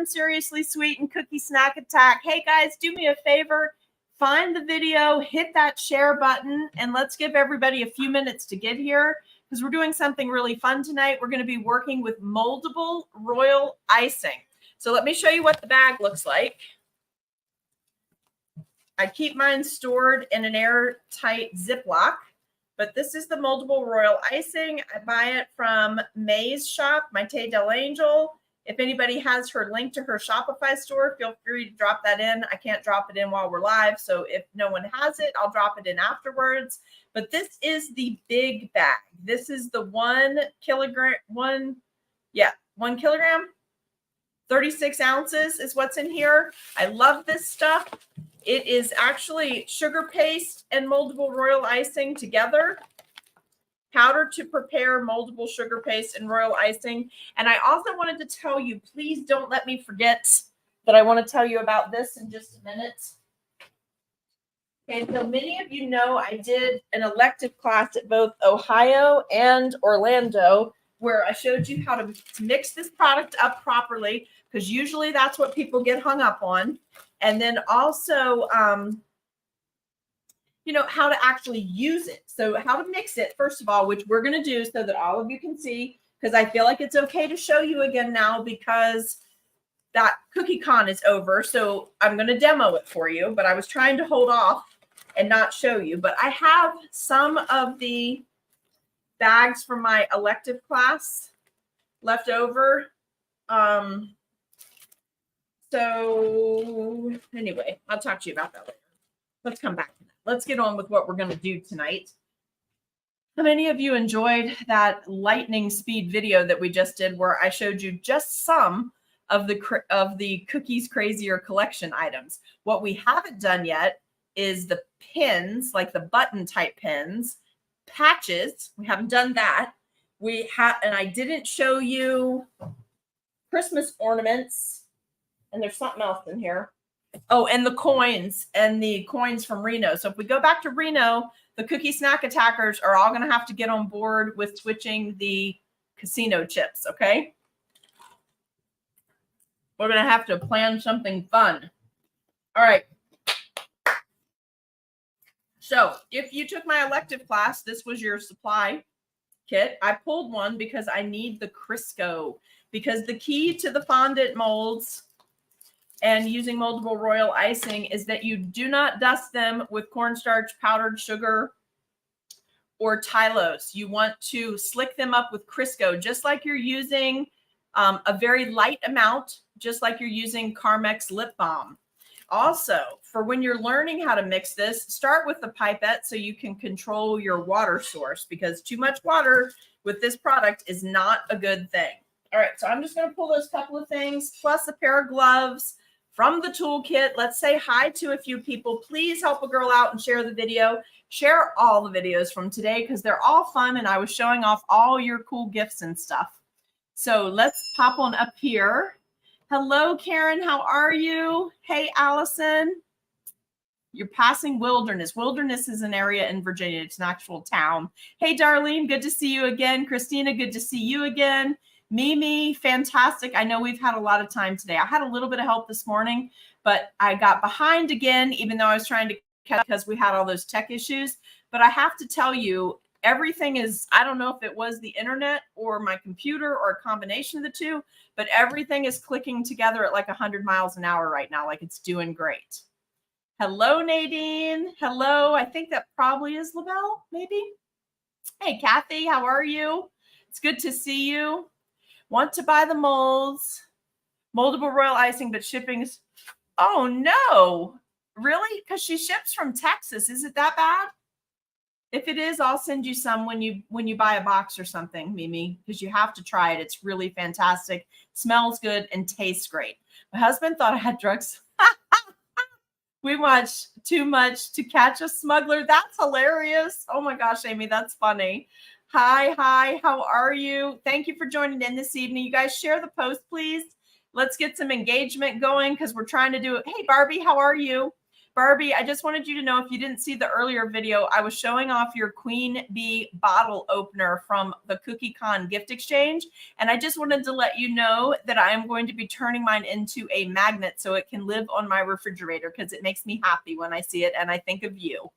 Seriously Sweet and Cookie Snack Attack. Hey guys, do me a favor. Find the video, hit that share button, and let's give everybody a few minutes to get here because we're doing something really fun tonight. We're going to be working with moldable royal icing. So let me show you what the bag looks like. I keep mine stored in an airtight Ziploc, but this is the moldable royal icing. I buy it from May's shop, Maite Del Angel. If anybody has her link to her Shopify store, feel free to drop that in. I can't drop it in while we're live, so if no one has it, I'll drop it in afterwards. But this is the big bag. This is the 1 kilogram, 1 kilogram, 36 ounces is what's in here. I love this stuff. It is actually sugar paste and moldable royal icing together. Powder to prepare moldable sugar paste and royal icing. And I also wanted to tell you, please don't let me forget that I want to tell you about this in just a minute. Okay, so many of you know I did an elective class at both Ohio and Orlando where I showed you how to mix this product up properly, because usually that's what people get hung up on. And then also, how to actually use it. So how to mix it, first of all, which we're going to do so that all of you can see, because I feel like it's okay to show you again now because that cookie con is over. So I'm going to demo it for you, but I was trying to hold off and not show you. But I have some of the bags from my elective class left over. So anyway, I'll talk to you about that later. Let's come back to that. Let's get on with what we're going to do tonight. How many of you enjoyed that lightning speed video that we just did where I showed you just some of the Cookies Crazier collection items? What we haven't done yet is the pins, like the button type pins, patches. We haven't done that. And I didn't show you Christmas ornaments. And there's something else in here. Oh, and the coins from Reno. So if we go back to Reno, the Cookie Snack Attackers are all going to have to get on board with switching the casino chips, okay? We're going to have to plan something fun. All right. So if you took my elective class, this was your supply kit. I pulled one because I need the Crisco, because the key to the fondant molds and using moldable royal icing is that you do not dust them with cornstarch, powdered sugar, or Tylose. You want to slick them up with Crisco, just like you're using a very light amount, just like you're using Carmex lip balm. Also, for when you're learning how to mix this, start with the pipette so you can control your water source, because too much water with this product is not a good thing. All right, so I'm just going to pull those couple of things, plus a pair of gloves from the toolkit. Let's say hi to a few people. Please help a girl out and share the video. Share all the videos from today because they're all fun, and I was showing off all your cool gifts and stuff. So let's pop on up here. Hello, Karen. How are you? Hey, Allison. You're passing Wilderness. Wilderness is an area in Virginia. It's an actual town. Hey, Darlene. Good to see you again. Christina, good to see you again. Mimi, fantastic. I know we've had a lot of time today. I had a little bit of help this morning, but I got behind again, even though I was trying to catch up because we had all those tech issues. But I have to tell you, everything is, I don't know if it was the internet or my computer or a combination of the two, but everything is clicking together at like 100 miles an hour right now. Like it's doing great. Hello, Nadine. Hello. I think that probably is LaBelle, maybe. Hey, Kathy, how are you? It's good to see you. Want to buy the molds, moldable royal icing, but shipping is, oh no, really? Because she ships from Texas. Is it that bad? If it is, I'll send you some when you buy a box or something, Mimi, because you have to try it. It's really fantastic. Smells good and tastes great. My husband thought I had drugs. We watched Too Much to Catch a Smuggler. That's hilarious. Oh my gosh, Amy, that's funny. Hi, how are you? Thank you for joining in this evening. You guys share the post, please. Let's get some engagement going because we're trying to do it. Hey, Barbie, how are you? Barbie, I just wanted you to know, if you didn't see the earlier video, I was showing off your Queen Bee bottle opener from the Cookie Con gift exchange. And I just wanted to let you know that I am going to be turning mine into a magnet so it can live on my refrigerator, because it makes me happy when I see it and I think of you.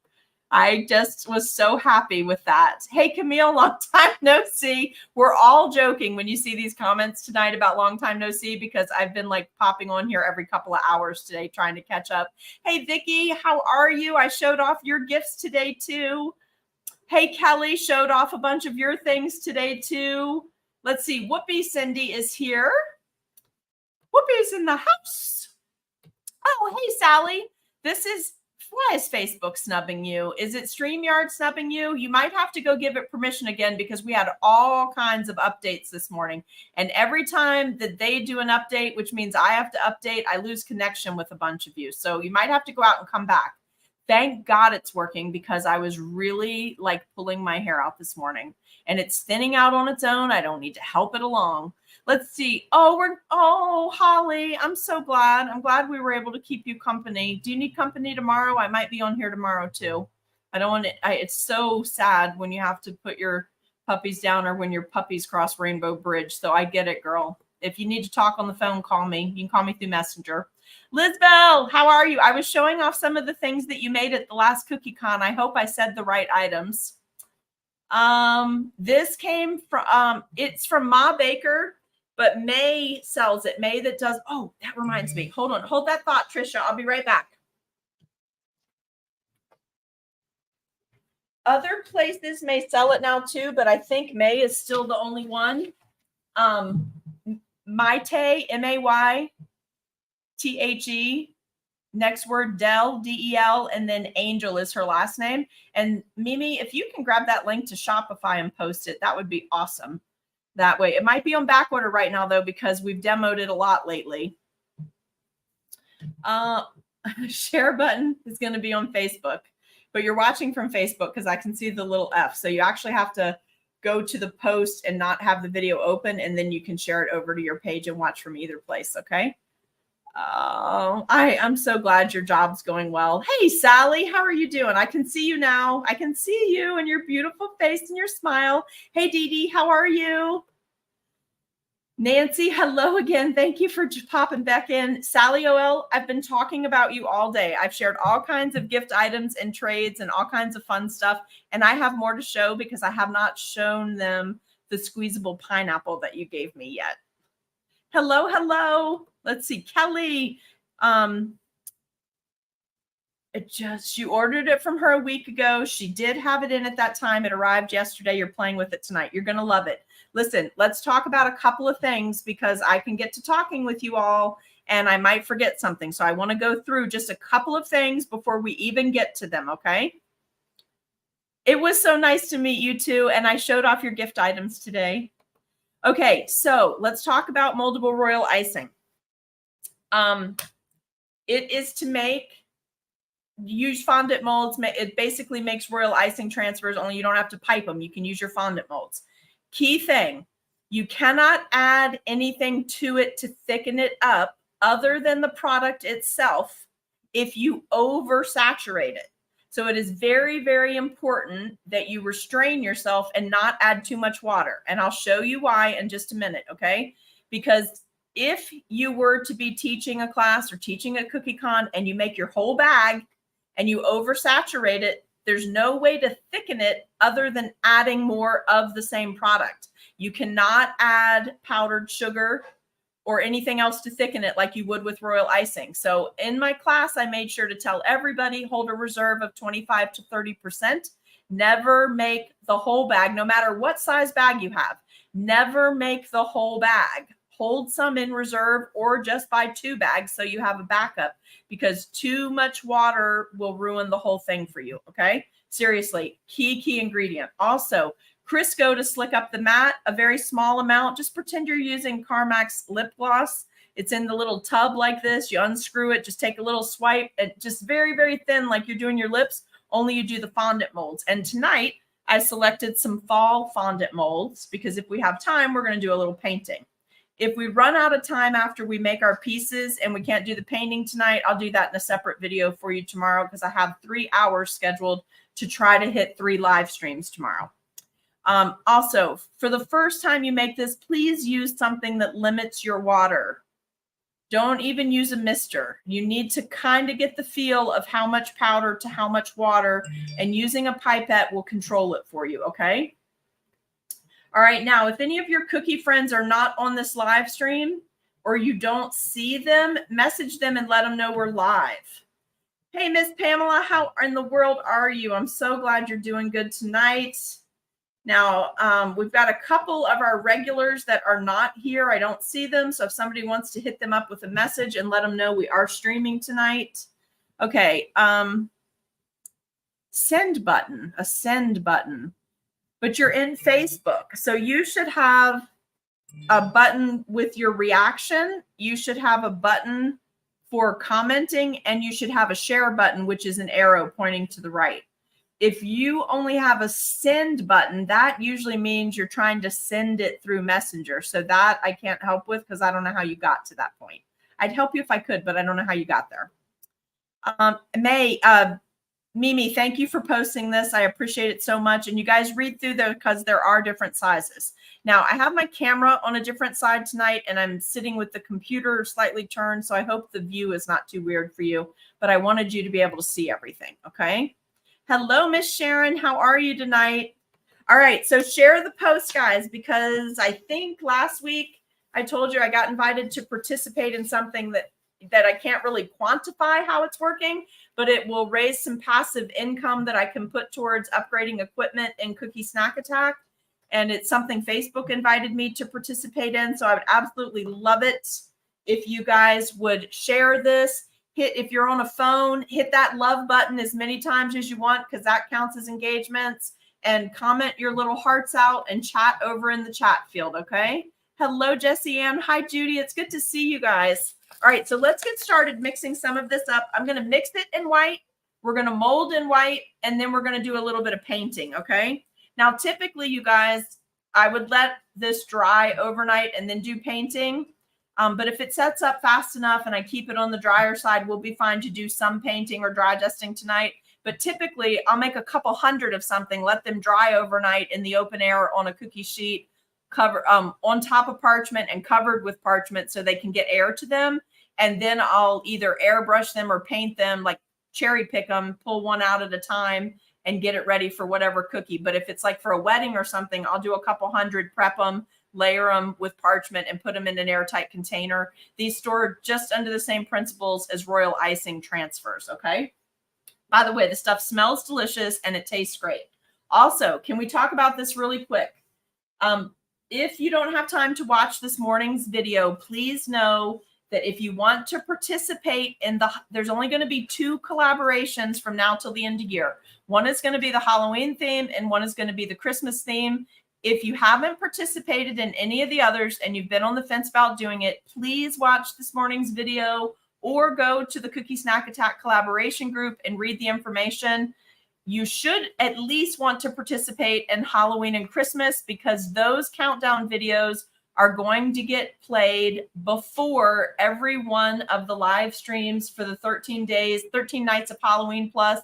I just was so happy with that. Hey, Camille, long time no see. We're all joking when you see these comments tonight about long time no see, because I've been like popping on here every couple of hours today trying to catch up. Hey, Vicky, how are you? I showed off your gifts today too. Hey, Kelly, showed off a bunch of your things today too. Let's see. Whoopi Cindy is here. Whoopi's in the house. Oh, hey, Sally. Why is Facebook snubbing you? Is it StreamYard snubbing you? You might have to go give it permission again, because we had all kinds of updates this morning. And every time that they do an update, which means I have to update, I lose connection with a bunch of you. So you might have to go out and come back. Thank God it's working, because I was really like pulling my hair out this morning, and it's thinning out on its own. I don't need to help it along. Let's see. Oh, Holly, I'm so glad. I'm glad we were able to keep you company. Do you need company tomorrow? I might be on here tomorrow too. I don't want it. It's so sad when you have to put your puppies down, or when your puppies cross Rainbow Bridge. So I get it, girl. If you need to talk on the phone, call me. You can call me through Messenger. Lizbel, how are you? I was showing off some of the things that you made at the last Cookie Con. I hope I said the right items. This came from, it's from Ma Baker, but May sells it. May that does. Oh, that reminds me. Hold on. Hold that thought, Trisha. I'll be right back. Other places may sell it now too, but I think May is still the only one. Maythe, M-A-Y-T-H-E. Next word, Del, D-E-L, and then Angel is her last name. And Mimi, if you can grab that link to Shopify and post it, that would be awesome. That way. It might be on back order right now, though, because we've demoed it a lot lately. Share button is going to be on Facebook, but you're watching from Facebook because I can see the little F. So you actually have to go to the post and not have the video open, and then you can share it over to your page and watch from either place. Okay. I'm so glad your job's going well. Hey, Sally, how are you doing? I can see you now. I can see you and your beautiful face and your smile. Hey, Dee Dee, how are you? Nancy, hello again. Thank you for popping back in. Sally OL, I've been talking about you all day. I've shared all kinds of gift items and trades and all kinds of fun stuff. And I have more to show, because I have not shown them the squeezable pineapple that you gave me yet. Hello, hello. Let's see, Kelly. She ordered it from her a week ago. She did have it in at that time. It arrived yesterday. You're playing with it tonight. You're going to love it. Listen, let's talk about a couple of things, because I can get to talking with you all and I might forget something. So I want to go through just a couple of things before we even get to them. Okay. It was so nice to meet you too. And I showed off your gift items today. Okay. So let's talk about Moldable Royal Icing. It is to use fondant molds. It basically makes royal icing transfers, only you don't have to pipe them. You can use your fondant molds. Key thing, you cannot add anything to it to thicken it up other than the product itself if you oversaturate it. So it is very, very important that you restrain yourself and not add too much water. And I'll show you why in just a minute, okay? Because if you were to be teaching a class or teaching a Cookie Con and you make your whole bag and you oversaturate it, there's no way to thicken it other than adding more of the same product. You cannot add powdered sugar or anything else to thicken it like you would with royal icing. So in my class, I made sure to tell everybody, hold a reserve of 25 to 30%. Never make the whole bag, no matter what size bag you have. Never make the whole bag. Hold some in reserve, or just buy 2 bags so you have a backup, because too much water will ruin the whole thing for you. Okay. Seriously, key ingredient. Also, Crisco to slick up the mat, a very small amount. Just pretend you're using Carmax lip gloss. It's in the little tub like this. You unscrew it, just take a little swipe, and just very, very thin, like you're doing your lips, only you do the fondant molds. And tonight I selected some fall fondant molds, because if we have time, we're going to do a little painting. If we run out of time after we make our pieces and we can't do the painting tonight, I'll do that in a separate video for you tomorrow because I have 3 hours scheduled to try to hit 3 live streams tomorrow. Also, for the first time you make this, please use something that limits your water. Don't even use a mister. You need to kind of get the feel of how much powder to how much water, and using a pipette will control it for you, okay? All right, now, if any of your cookie friends are not on this live stream or you don't see them, message them and let them know we're live. Hey, Miss Pamela, how in the world are you? I'm so glad you're doing good tonight. Now, we've got a couple of our regulars that are not here. I don't see them. So if somebody wants to hit them up with a message and let them know we are streaming tonight. Okay. Send button, a send button. But you're in Facebook. So you should have a button with your reaction. You should have a button for commenting, and you should have a share button, which is an arrow pointing to the right. If you only have a send button, that usually means you're trying to send it through Messenger. So that I can't help with because I don't know how you got to that point. I'd help you if I could, but I don't know how you got there. Mimi, thank you for posting this. I appreciate it so much. And you guys read through there because there are different sizes. Now, I have my camera on a different side tonight, and I'm sitting with the computer slightly turned. So I hope the view is not too weird for you, but I wanted you to be able to see everything. Okay. Hello, Miss Sharon. How are you tonight? All right. So share the post, guys, because I think last week I told you I got invited to participate in something that I can't really quantify how it's working, but it will raise some passive income that I can put towards upgrading equipment in Cookie Snack Attack. And it's something Facebook invited me to participate in. So I would absolutely love it if you guys would share this. If you're on a phone, hit that love button as many times as you want, because that counts as engagements, and comment your little hearts out and chat over in the chat field. Okay. Hello, Jessie Ann. Hi, Judy. It's good to see you guys. All right, so let's get started mixing some of this up. I'm going to mix it in white. We're going to mold in white, and then we're going to do a little bit of painting, okay? Now, typically, you guys, I would let this dry overnight and then do painting. But if it sets up fast enough and I keep it on the drier side, we'll be fine to do some painting or dry dusting tonight. But typically, I'll make a couple hundred of something, let them dry overnight in the open air on a cookie sheet, cover on top of parchment and covered with parchment so they can get air to them. And then I'll either airbrush them or paint them, like cherry pick them, pull one out at a time and get it ready for whatever cookie. But if it's like for a wedding or something, I'll do a couple hundred, prep them, layer them with parchment and put them in an airtight container. These store just under the same principles as royal icing transfers. Okay. By the way, the stuff smells delicious and it tastes great. Also, can we talk about this really quick? If you don't have time to watch this morning's video, please know that if you want to participate in there's only going to be 2 collaborations from now till the end of the year. One is going to be the Halloween theme and one is going to be the Christmas theme. If you haven't participated in any of the others and you've been on the fence about doing it, please watch this morning's video or go to the Cookie Snack Attack collaboration group and read the information. You should at least want to participate in Halloween and Christmas because those countdown videos are going to get played before every one of the live streams for the 13 nights of Halloween Plus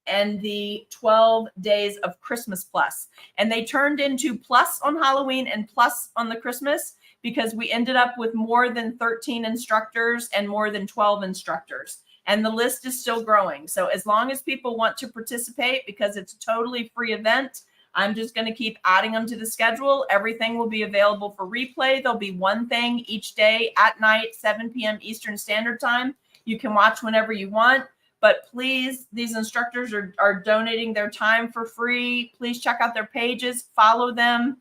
and the 12 days of Christmas Plus. And they turned into Plus on Halloween and Plus on the Christmas because we ended up with more than 13 instructors and more than 12 instructors. And the list is still growing. So as long as people want to participate, because it's a totally free event, I'm just going to keep adding them to the schedule. Everything will be available for replay. There'll be one thing each day at night, 7 p.m. Eastern Standard Time. You can watch whenever you want. But please, these instructors are donating their time for free. Please check out their pages, follow them,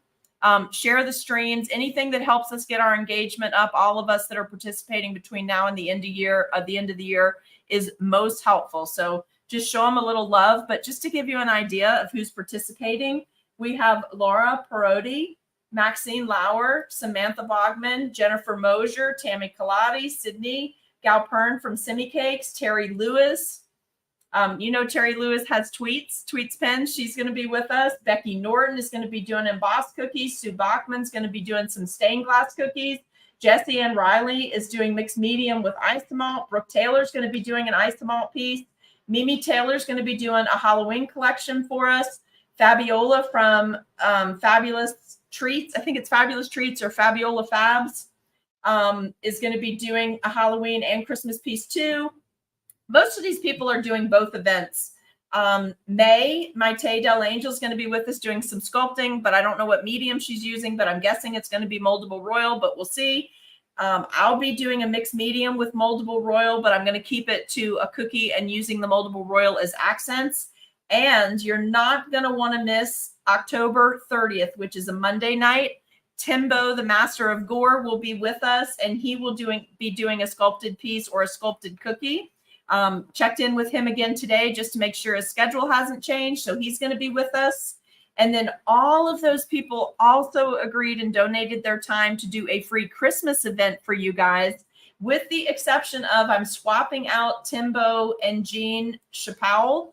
share the streams, anything that helps us get our engagement up. All of us that are participating between now and the end of the year is most helpful. So just show them a little love. But just to give you an idea of who's participating, we have Laura Perotti, Maxine Lauer, Samantha Bogman, Jennifer Mosier, Tammy Colati, Sydney Galpern from Semicakes, Terry Lewis. Terry Lewis has Tweets Pen. She's going to be with us. Becky Norton is going to be doing embossed cookies. Sue Bachman's going to be doing some stained glass cookies. Jessie Ann Riley is doing mixed medium with isomalt. Brooke Taylor's going to be doing an isomalt piece. Mimi Taylor's going to be doing a Halloween collection for us. Fabiola from Fabulous Treats, I think it's Fabulous Treats or Fabiola Fabs, is going to be doing a Halloween and Christmas piece too. Most of these people are doing both events. May, Maite Del Angel is going to be with us doing some sculpting, but I don't know what medium she's using, but I'm guessing it's going to be Moldable Royal, but we'll see. I'll be doing a mixed medium with Moldable Royal, but I'm going to keep it to a cookie and using the Moldable Royal as accents. And you're not going to want to miss October 30th, which is a Monday night. Timbo, the master of gore, will be with us, and he will be doing a sculpted piece or a sculpted cookie. Checked in with him again today just to make sure his schedule hasn't changed. So he's going to be with us. And then all of those people also agreed and donated their time to do a free Christmas event for you guys, with the exception of I'm swapping out Timbo and Jean Chappelle.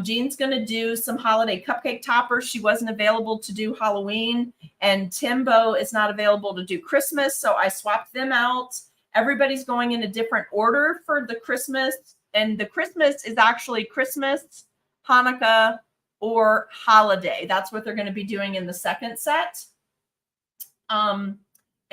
Jean's going to do some holiday cupcake toppers. She wasn't available to do Halloween, and Timbo is not available to do Christmas. So I swapped them out. Everybody's going in a different order for the Christmas, and the Christmas is actually Christmas, Hanukkah, or holiday. That's what they're going to be doing in the second set.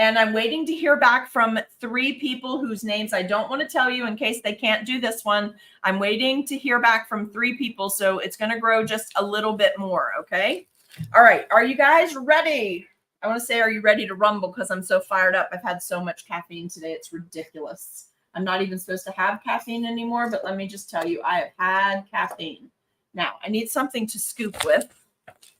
And I'm waiting to hear back from 3 people whose names I don't want to tell you in case they can't do this one. I'm waiting to hear back from 3 people, so it's going to grow just a little bit more, okay? All right, are you guys ready? I want to say, are you ready to rumble? Because I'm so fired up. I've had so much caffeine today. It's ridiculous. I'm not even supposed to have caffeine anymore, but let me just tell you, I have had caffeine. Now, I need something to scoop with.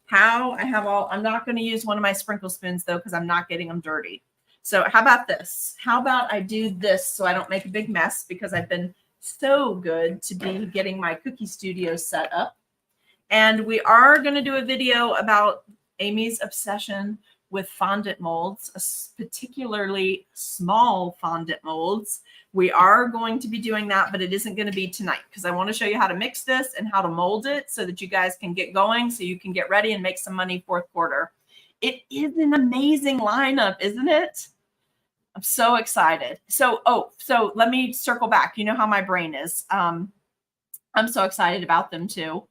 I'm not going to use one of my sprinkle spoons, though, because I'm not getting them dirty. So how about this? How about I do this so I don't make a big mess, because I've been so good to be getting my cookie studio set up. And we are going to do a video about Amy's obsession with fondant molds, particularly small fondant molds. We are going to be doing that, but it isn't going to be tonight, because I want to show you how to mix this and how to mold it so that you guys can get going, so you can get ready and make some money fourth quarter. It is an amazing lineup, isn't it? I'm so excited. So let me circle back. You know how my brain is. I'm so excited about them too.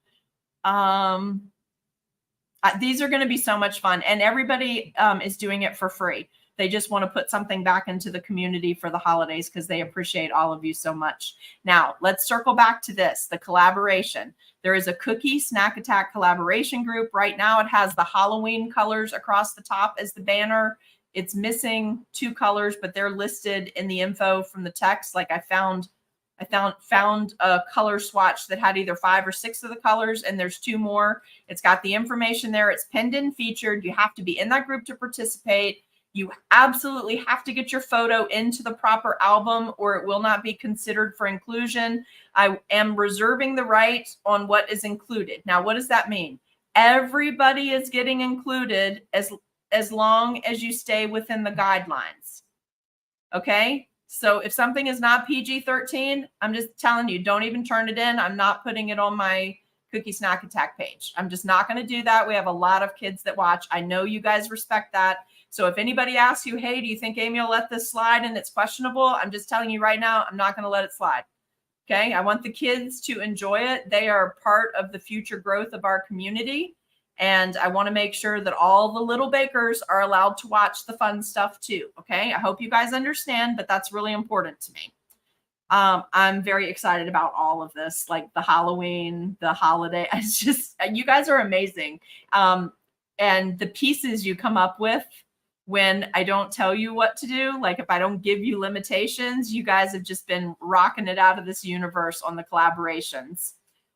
These are going to be so much fun, and everybody is doing it for free. They just want to put something back into the community for the holidays because they appreciate all of you so much. Now, let's circle back to this, the collaboration. There is a Cookie Snack Attack collaboration group. Right now, it has the Halloween colors across the top as the banner. It's missing 2 colors, but they're listed in the info from the text. Like I found a color swatch that had either 5 or 6 of the colors, and there's 2 more. It's got the information there. It's pinned and featured. You have to be in that group to participate. You absolutely have to get your photo into the proper album, or it will not be considered for inclusion. I am reserving the right on what is included. Now, what does that mean? Everybody is getting included as long as you stay within the guidelines. Okay? So if something is not PG-13, I'm just telling you, don't even turn it in. I'm not putting it on my Cookie Snack Attack page. I'm just not going to do that. We have a lot of kids that watch. I know you guys respect that. So if anybody asks you, hey, do you think Amy will let this slide and it's questionable? I'm just telling you right now, I'm not going to let it slide. Okay? I want the kids to enjoy it. They are part of the future growth of our community. And I want to make sure that all the little bakers are allowed to watch the fun stuff too. Okay. I hope you guys understand, but that's really important to me. I'm very excited about all of this, like the Halloween, the holiday. It's just, you guys are amazing. And the pieces you come up with when I don't tell you what to do, like if I don't give you limitations, you guys have just been rocking it out of this universe on the collaborations.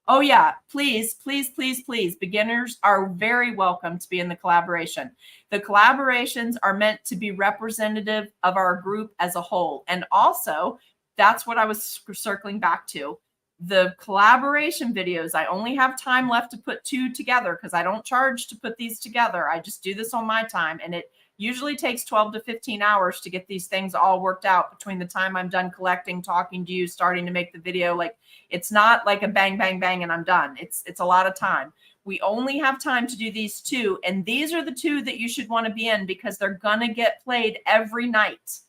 Oh yeah, please, please, please, please. Beginners are very welcome to be in the collaboration. The collaborations are meant to be representative of our group as a whole. And also, that's what I was circling back to. The collaboration videos, I only have time left to put 2 together because I don't charge to put these together. I just do this on my time. And it usually takes 12 to 15 hours to get these things all worked out between the time I'm done collecting, talking to you, starting to make the video. Like, it's not like a bang, bang, bang, and I'm done. It's a lot of time. We only have time to do these 2. And these are the 2 that you should want to be in because they're going to get played every night.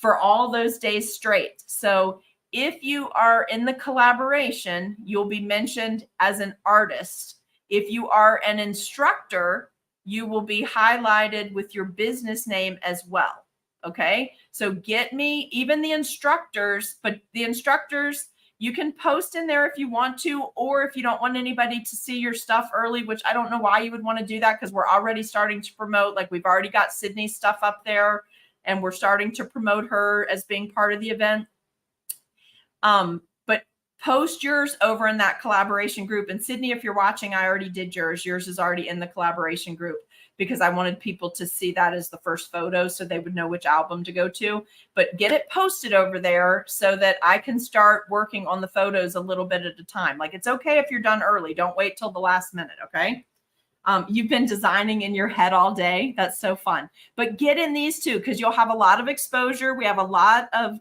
for all those days straight. So if you are in the collaboration, you'll be mentioned as an artist. If you are an instructor, you will be highlighted with your business name as well. Okay. So get me, even the instructors, but the instructors, you can post in there if you want to, or if you don't want anybody to see your stuff early, which I don't know why you would want to do that, because we're already starting to promote. Like, we've already got Sydney's stuff up there, and we're starting to promote her as being part of the event. But post yours over in that collaboration group. And Sydney, if you're watching, I already did yours. Yours is already in the collaboration group, because I wanted people to see that as the first photo so they would know which album to go to. But get it posted over there so that I can start working on the photos a little bit at a time. Like, it's okay if you're done early. Don't wait till the last minute, okay? You've been designing in your head all day. That's so fun. But get in these too, because you'll have a lot of exposure. We have a lot of,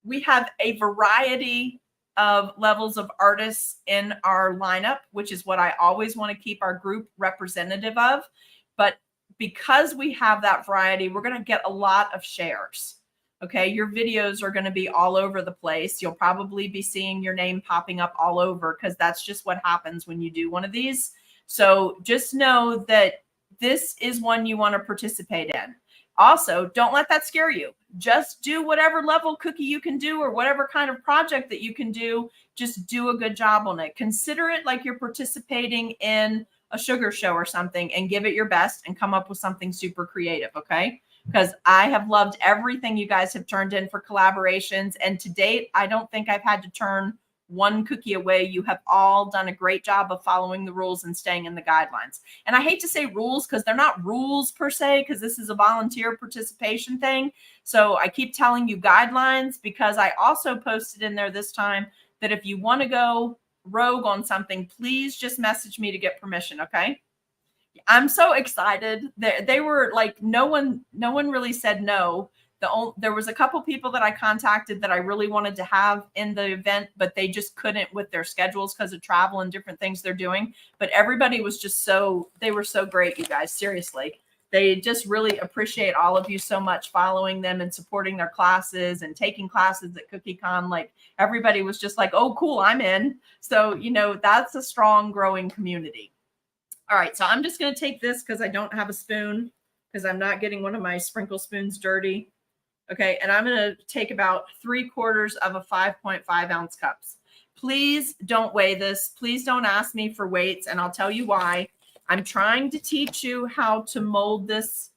we have a variety of levels of artists in our lineup, which is what I always want to keep our group representative of. But because we have that variety, we're going to get a lot of shares. Okay. Your videos are going to be all over the place. You'll probably be seeing your name popping up all over, because that's just what happens when you do one of these. So just know that this is one you want to participate in. Also, don't let that scare you. Just do whatever level cookie you can do, or whatever kind of project that you can do. Just do a good job on it. Consider it like you're participating in a sugar show or something, and give it your best and come up with something super creative. Okay. Because I have loved everything you guys have turned in for collaborations. And to date, I don't think I've had to turn one cookie away. You have all done a great job of following the rules and staying in the guidelines. And I hate to say rules, because they're not rules per se, because this is a volunteer participation thing. So I keep telling you guidelines, because I also posted in there this time that if you want to go rogue on something, please just message me to get permission. Okay. I'm so excited. They were like, no one really said no. There was a couple people that I contacted that I really wanted to have in the event, but they just couldn't with their schedules because of travel and different things they're doing. But everybody was just they were so great, you guys. Seriously. They just really appreciate all of you so much, following them and supporting their classes and taking classes at CookieCon. Like, everybody was just like, oh, cool, I'm in. So, that's a strong, growing community. All right. So I'm just going to take this, because I don't have a spoon, because I'm not getting one of my sprinkle spoons dirty. Okay. And I'm going to take about 3/4 of a 5.5 ounce cups. Please don't weigh this. Please don't ask me for weights. And I'll tell you why. I'm trying to teach you how to mold this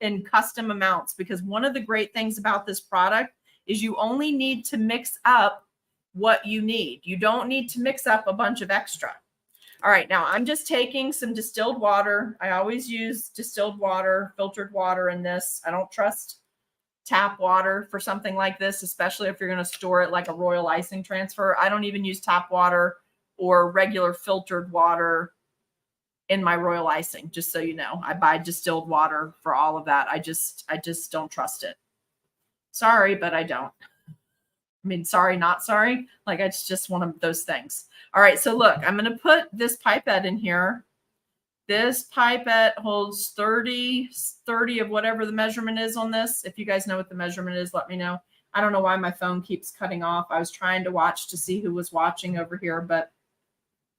in custom amounts, because one of the great things about this product is you only need to mix up what you need. You don't need to mix up a bunch of extra. All right. Now I'm just taking some distilled water. I always use distilled water, filtered water in this. I don't trust tap water for something like this, especially if you're going to store it like a royal icing transfer. I don't even use tap water or regular filtered water in my royal icing, just so you know. I buy distilled water for all of that. I just don't trust it. Sorry, but I don't. I mean, sorry, not sorry. Like, it's just one of those things. All right. So look, I'm going to put this pipette in here. This pipette holds 30 of whatever the measurement is on this. If you guys know what the measurement is, let me know. I don't know why my phone keeps cutting off. I was trying to watch to see who was watching over here, but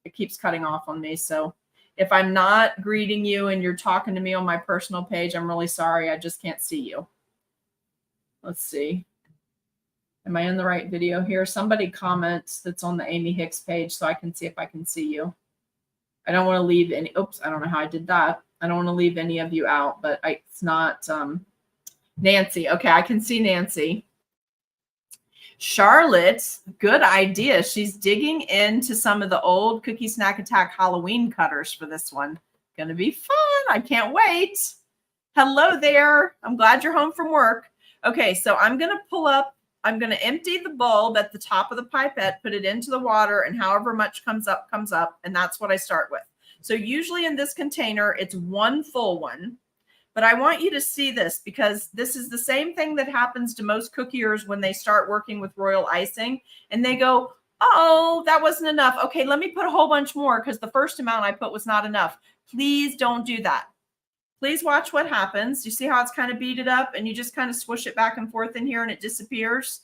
it keeps cutting off on me. So if I'm not greeting you and you're talking to me on my personal page, I'm really sorry. I just can't see you. Let's see. Am I in the right video here? Somebody comments that's on the Amy Hicks page so I can see if I can see you. I don't want to leave any. Oops, I don't know how I did that. I don't want to leave any of you out, but it's not Nancy. Okay, I can see Nancy. Charlotte, good idea. She's digging into some of the old Cookie Snack Attack Halloween cutters for this one. Going to be fun. I can't wait. Hello there. I'm glad you're home from work. Okay, so I'm going to pull up. I'm going to empty the bulb at the top of the pipette, put it into the water, and however much comes up, and that's what I start with. So usually in this container, it's one full one, but I want you to see this, because this is the same thing that happens to most cookiers when they start working with royal icing, and they go, oh, that wasn't enough. Okay, let me put a whole bunch more, because the first amount I put was not enough. Please don't do that. Please watch what happens. You see how it's kind of beaded up and you just kind of swoosh it back and forth in here and it disappears.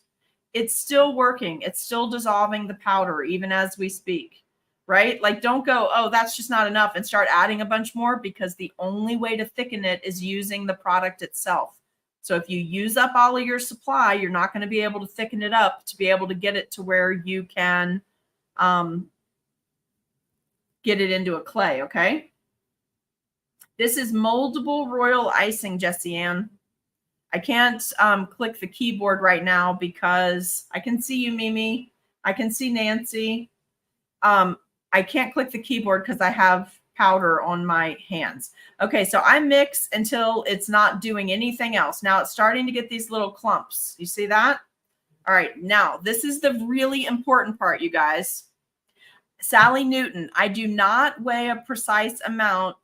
It's still working. It's still dissolving the powder even as we speak, right? Like don't go, oh, that's just not enough and start adding a bunch more, because the only way to thicken it is using the product itself. So if you use up all of your supply, you're not going to be able to thicken it up to be able to get it to where you can get it into a clay, okay? This is Moldable Royal Icing, Jessie Ann. I can't click the keyboard right now because I can see you, Mimi. I can see Nancy. I can't click the keyboard because I have powder on my hands. Okay, so I mix until it's not doing anything else. Now it's starting to get these little clumps. You see that? All right, now this is the really important part, you guys. Sally Newton, I do not weigh a precise amount,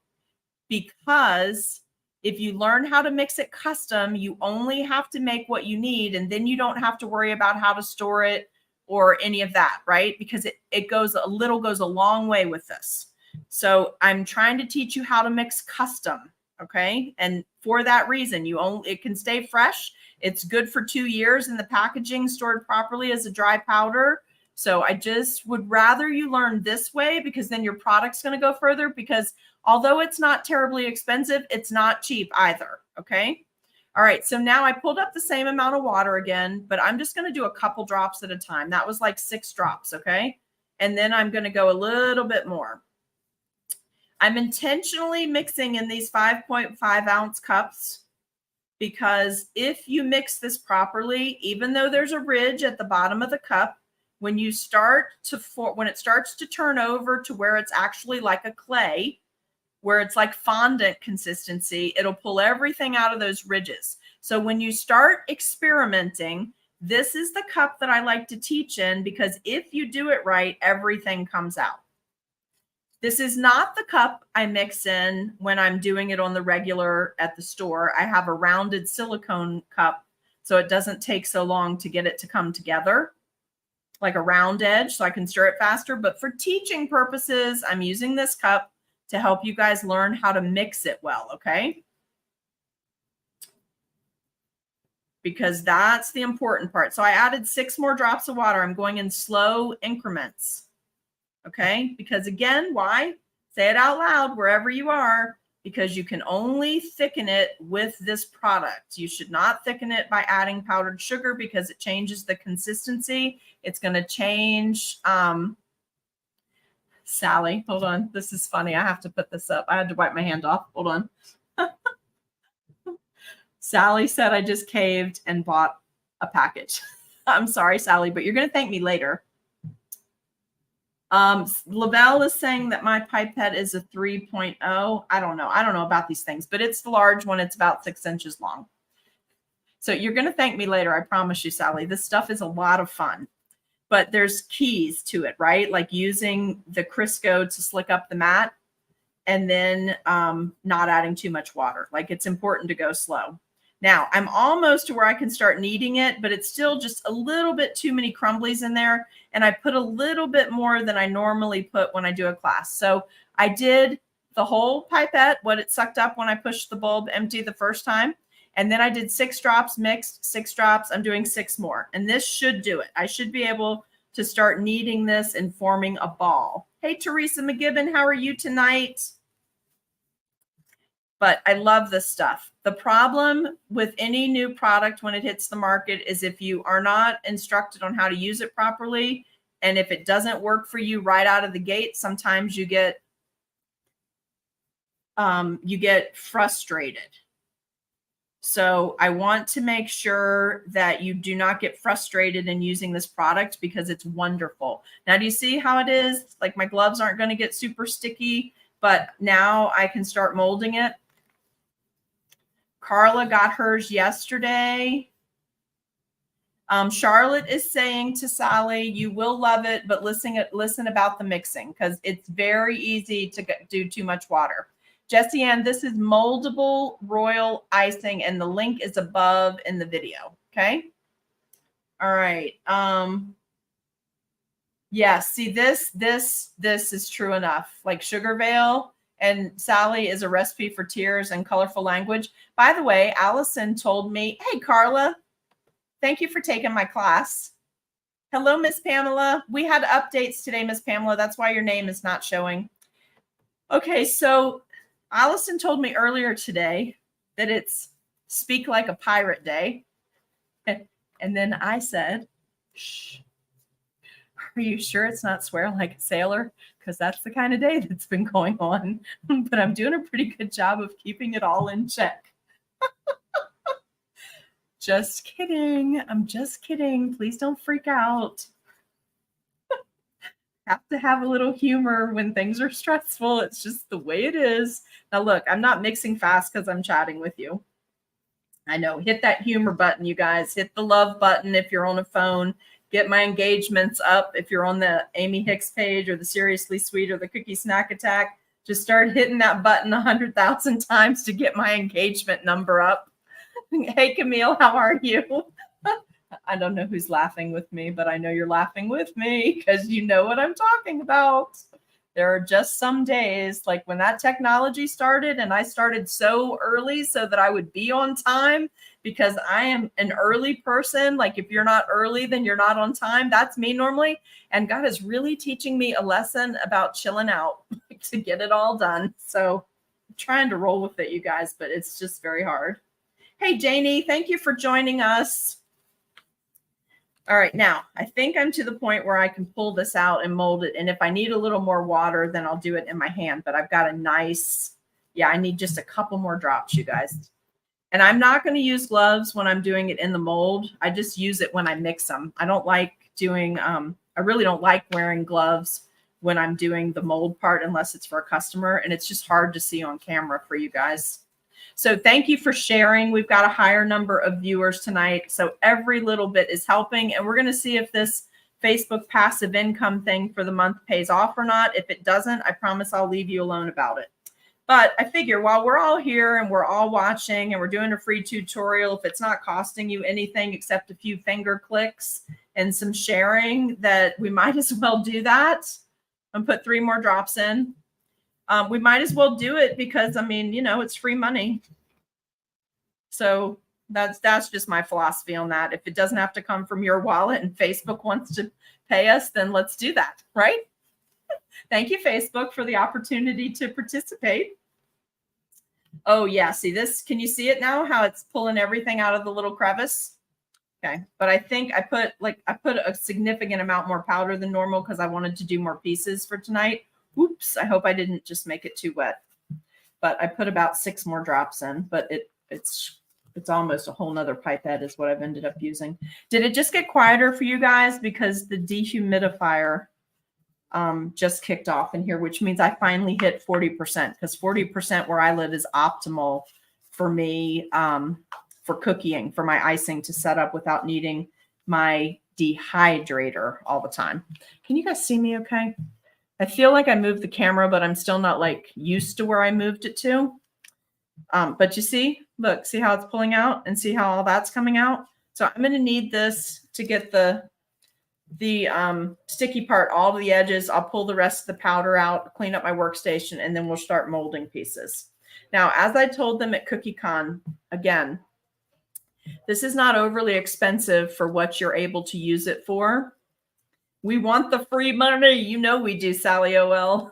because if you learn how to mix it custom, you only have to make what you need, and then you don't have to worry about how to store it or any of that, right? Because it goes a long way with this. So I'm trying to teach you how to mix custom, okay? And for that reason, it can stay fresh. It's good for 2 years in the packaging, stored properly as a dry powder. So I just would rather you learn this way, because then your product's going to go further, because although it's not terribly expensive, it's not cheap either, okay? All right, so now I pulled up the same amount of water again, but I'm just going to do a couple drops at a time. That was like 6 drops, okay? And then I'm going to go a little bit more. I'm intentionally mixing in these 5.5 ounce cups, because if you mix this properly, even though there's a ridge at the bottom of the cup, when it starts to turn over to where it's actually like a clay, where it's like fondant consistency, it'll pull everything out of those ridges. So when you start experimenting, this is the cup that I like to teach in, because if you do it right, everything comes out. This is not the cup I mix in when I'm doing it on the regular at the store. I have a rounded silicone cup, so it doesn't take so long to get it to come together, like a round edge, so I can stir it faster. But for teaching purposes, I'm using this cup to help you guys learn how to mix it well, okay? Because that's the important part. So I added 6 more drops of water. I'm going in slow increments, okay? Because again, why? Say it out loud wherever you are, because you can only thicken it with this product. You should not thicken it by adding powdered sugar, because it changes the consistency. It's going to change. Sally, hold on. This is funny. I have to put this up. I had to wipe my hand off. Hold on. Sally said I just caved and bought a package. I'm sorry, Sally, but you're going to thank me later. Lavelle is saying that my pipette is a 3.0. I don't know. I don't know about these things, but it's the large one. It's about 6 inches long. So you're going to thank me later. I promise you, Sally. This stuff is a lot of fun, but there's keys to it, right? Like using the Crisco to slick up the mat, and then not adding too much water. Like, it's important to go slow. Now I'm almost to where I can start kneading it, but it's still just a little bit too many crumblies in there. And I put a little bit more than I normally put when I do a class. So I did the whole pipette, what it sucked up when I pushed the bulb empty the first time. And then I did 6 drops mixed, 6 drops. I'm doing 6 more. And this should do it. I should be able to start kneading this and forming a ball. Hey, Teresa McGibbon, how are you tonight? But I love this stuff. The problem with any new product when it hits the market is if you are not instructed on how to use it properly, and if it doesn't work for you right out of the gate, sometimes you get frustrated. So I want to make sure that you do not get frustrated in using this product, because it's wonderful. Now, do you see how it is? Like, my gloves aren't going to get super sticky, but now I can start molding it. Carla got hers yesterday. Charlotte is saying to Sally, you will love it, but listen about the mixing, because it's very easy to do too much water. Jessie Ann, this is Moldable Royal Icing, and the link is above in the video. Okay. All right. Yeah, see, this is true enough. Like Sugar Veil, And Sally is a recipe for tears and colorful language. By the way, Allison told me, hey, Carla, thank you for taking my class. Hello, Miss Pamela. We had updates today, Miss Pamela. That's why your name is not showing. Okay, so Allison told me earlier today that it's Speak Like a Pirate Day. And then I said, shh, are you sure it's not Swear Like a Sailor? Because that's the kind of day that's been going on. But I'm doing a pretty good job of keeping it all in check. Just kidding. I'm just kidding. Please don't freak out. Have to have a little humor when things are stressful. It's just the way it is. Now, look, I'm not mixing fast because I'm chatting with you. I know. Hit that humor button, you guys. Hit the love button if you're on a phone. Get my engagements up if you're on the Amy Hicks page or the Seriously Sweet or the Cookie Snack Attack. Just start hitting that button 100,000 times to get my engagement number up. Hey, Camille, how are you? I don't know who's laughing with me, but I know you're laughing with me because you know what I'm talking about. There are just some days, like when that technology started and I started so early so that I would be on time because I am an early person. Like if you're not early, then you're not on time. That's me normally. And God is really teaching me a lesson about chilling out to get it all done. So I'm trying to roll with it, you guys, but it's just very hard. Hey, Janie, thank you for joining us. All right, now I think I'm to the point where I can pull this out and mold it. And if I need a little more water, then I'll do it in my hand. But I've got a nice, I need just a couple more drops, you guys. And I'm not going to use gloves when I'm doing it in the mold. I just use it when I mix them. I don't like doing, I really don't like wearing gloves when I'm doing the mold part unless it's for a customer. And it's just hard to see on camera for you guys. So thank you for sharing. We've got a higher number of viewers tonight. So every little bit is helping. And we're going to see if this Facebook passive income thing for the month pays off or not. If it doesn't, I promise I'll leave you alone about it. But I figure while we're all here and we're all watching and we're doing a free tutorial, if it's not costing you anything except a few finger clicks and some sharing, that we might as well do that and put 3 more drops in. We might as well do it because, I mean, you know, it's free money. So that's just my philosophy on that. If it doesn't have to come from your wallet and Facebook wants to pay us, then let's do that, right? Thank you, Facebook, for the opportunity to participate. Oh, yeah. See this? Can you see it now? How it's pulling everything out of the little crevice? Okay. But I think I put a significant amount more powder than normal because I wanted to do more pieces for tonight. Oops, I hope I didn't just make it too wet. But I put about 6 more drops in, but it's almost a whole nother pipette is what I've ended up using. Did it just get quieter for you guys? Because the dehumidifier just kicked off in here, which means I finally hit 40% because 40% where I live is optimal for me for cooking, for my icing to set up without needing my dehydrator all the time. Can you guys see me okay? I feel like I moved the camera, but I'm still not like used to where I moved it to. But you see, look, see how it's pulling out and see how all that's coming out. So I'm going to need this to get the sticky part all to the edges. I'll pull the rest of the powder out, clean up my workstation, and then we'll start molding pieces. Now, as I told them at CookieCon, again, this is not overly expensive for what you're able to use it for. We want the free money. You know we do, Sally OL.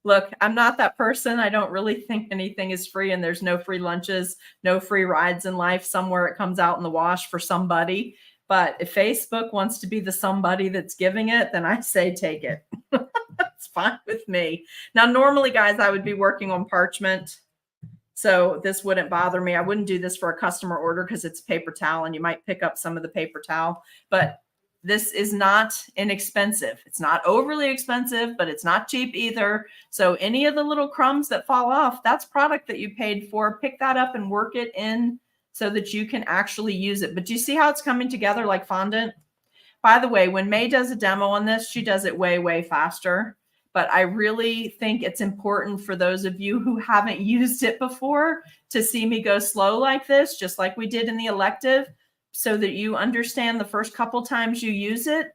Look, I'm not that person. I don't really think anything is free, and there's no free lunches, no free rides in life. Somewhere it comes out in the wash for somebody. But if Facebook wants to be the somebody that's giving it, then I say take it. That's fine with me. Now, normally, guys, I would be working on parchment, so this wouldn't bother me. I wouldn't do this for a customer order because it's paper towel, and you might pick up some of the paper towel. But this is not inexpensive. It's not overly expensive, but it's not cheap either. So any of the little crumbs that fall off, that's product that you paid for. Pick that up and work it in so that you can actually use it. But do you see how it's coming together like fondant? By the way, when May does a demo on this, she does it way, way faster. But I really think it's important for those of you who haven't used it before to see me go slow like this, just like we did in the elective, so that you understand the first couple times you use it,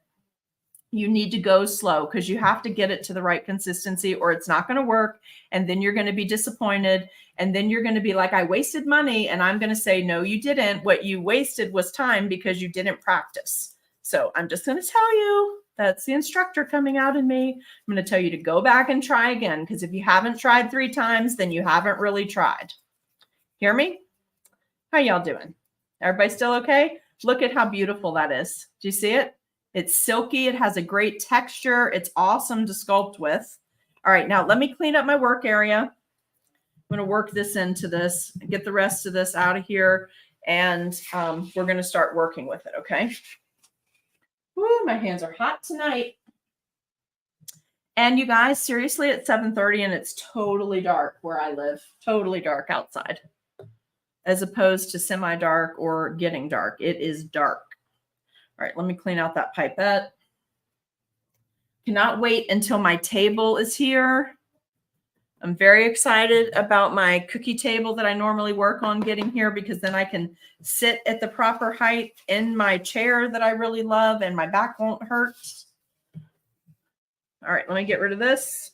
you need to go slow because you have to get it to the right consistency or it's not going to work. And then you're going to be disappointed. And then you're going to be like, I wasted money. And I'm going to say, no, you didn't. What you wasted was time because you didn't practice. So I'm just going to tell you, that's the instructor coming out in me. I'm going to tell you to go back and try again. Because if you haven't tried 3 times, then you haven't really tried. Hear me? How y'all doing? Everybody still okay? Look at how beautiful that is. Do you see it? It's silky. It has a great texture. It's awesome to sculpt with. All right, now let me clean up my work area. I'm going to work this into this, get the rest of this out of here, and we're going to start working with it, okay? Woo, my hands are hot tonight. And you guys, seriously, it's 7:30 and it's totally dark where I live. Totally dark outside. As opposed to semi-dark or getting dark. It is dark. All right, let me clean out that pipette. Cannot wait until my table is here. I'm very excited about my cookie table that I normally work on getting here because then I can sit at the proper height in my chair that I really love and my back won't hurt. All right, let me get rid of this.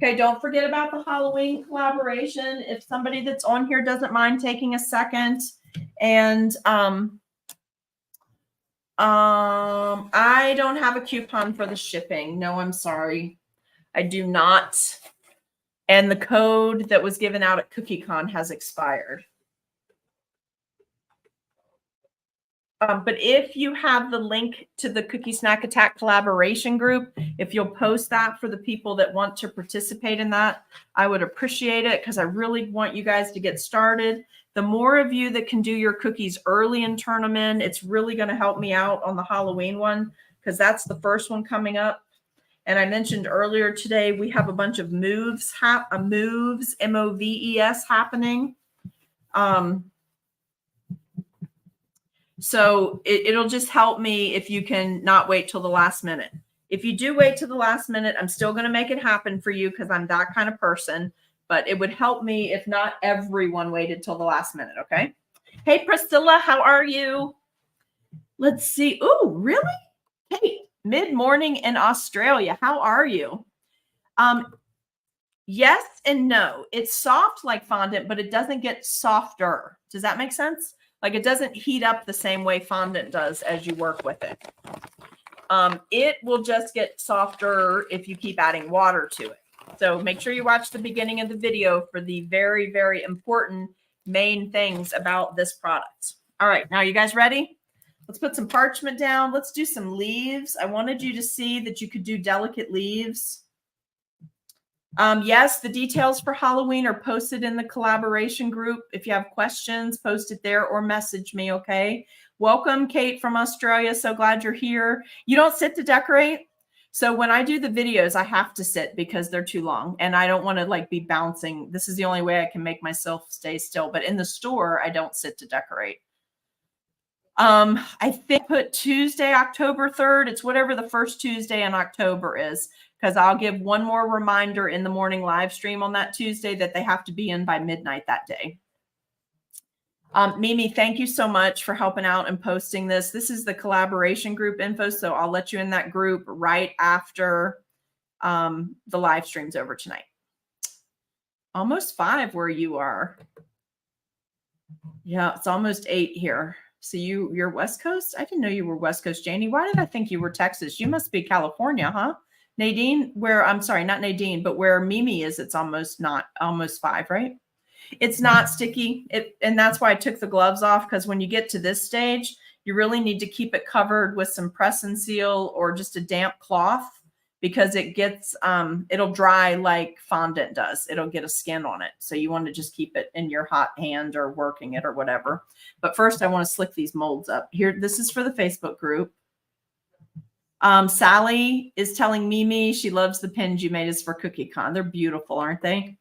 Okay, don't forget about the Halloween collaboration. If somebody that's on here doesn't mind taking a second and I don't have a coupon for the shipping. No, I'm sorry. I do not. And the code that was given out at CookieCon has expired. But if you have the link to the Cookie Snack Attack collaboration group, if you'll post that for the people that want to participate in that, I would appreciate it because I really want you guys to get started. The more of you that can do your cookies early and turn them in, it's really going to help me out on the Halloween one because that's the first one coming up. And I mentioned earlier today, we have a bunch of moves, MOVES happening. So it'll just help me if you can not wait till the last minute. If you do wait till the last minute, I'm still going to make it happen for you because I'm that kind of person. But it would help me if not everyone waited till the last minute, okay? Hey, Priscilla, how are you? Let's see. Oh, really? Hey, mid-morning in Australia. How are you? Yes and no. It's soft like fondant, but it doesn't get softer. Does that make sense? Like it doesn't heat up the same way fondant does as you work with it. It will just get softer if you keep adding water to it. So make sure you watch the beginning of the video for the very, very important main things about this product. All right, now you guys ready? Let's put some parchment down. Let's do some leaves. I wanted you to see that you could do delicate leaves. Yes, the details for Halloween are posted in the collaboration group. If you have questions, post it there or message me, okay? Welcome, Kate from Australia. So glad you're here. You don't sit to decorate? So when I do the videos, I have to sit because they're too long and I don't want to like be bouncing. This is the only way I can make myself stay still. But in the store, I don't sit to decorate. I think put Tuesday, October 3rd. It's whatever the first Tuesday in October is, because I'll give one more reminder in the morning live stream on that Tuesday that they have to be in by midnight that day. Mimi, thank you so much for helping out and posting this. This is the collaboration group info, so I'll let you in that group right after the live stream's over tonight. Almost 5 where you are. Yeah, it's almost 8 here. So you're West Coast? I didn't know you were West Coast, Janie. Why did I think you were Texas? You must be California, huh? Nadine, I'm sorry, not Nadine, but where Mimi is, it's almost 5, right? It's not sticky. And that's why I took the gloves off, because when you get to this stage, you really need to keep it covered with some press and seal or just a damp cloth, because it gets, it'll dry like fondant does. It'll get a skin on it. So you want to just keep it in your hot hand or working it or whatever. But first I want to slick these molds up here. This is for the Facebook group. Sally is telling Mimi she loves the pins you made us for CookieCon. They're beautiful, aren't they?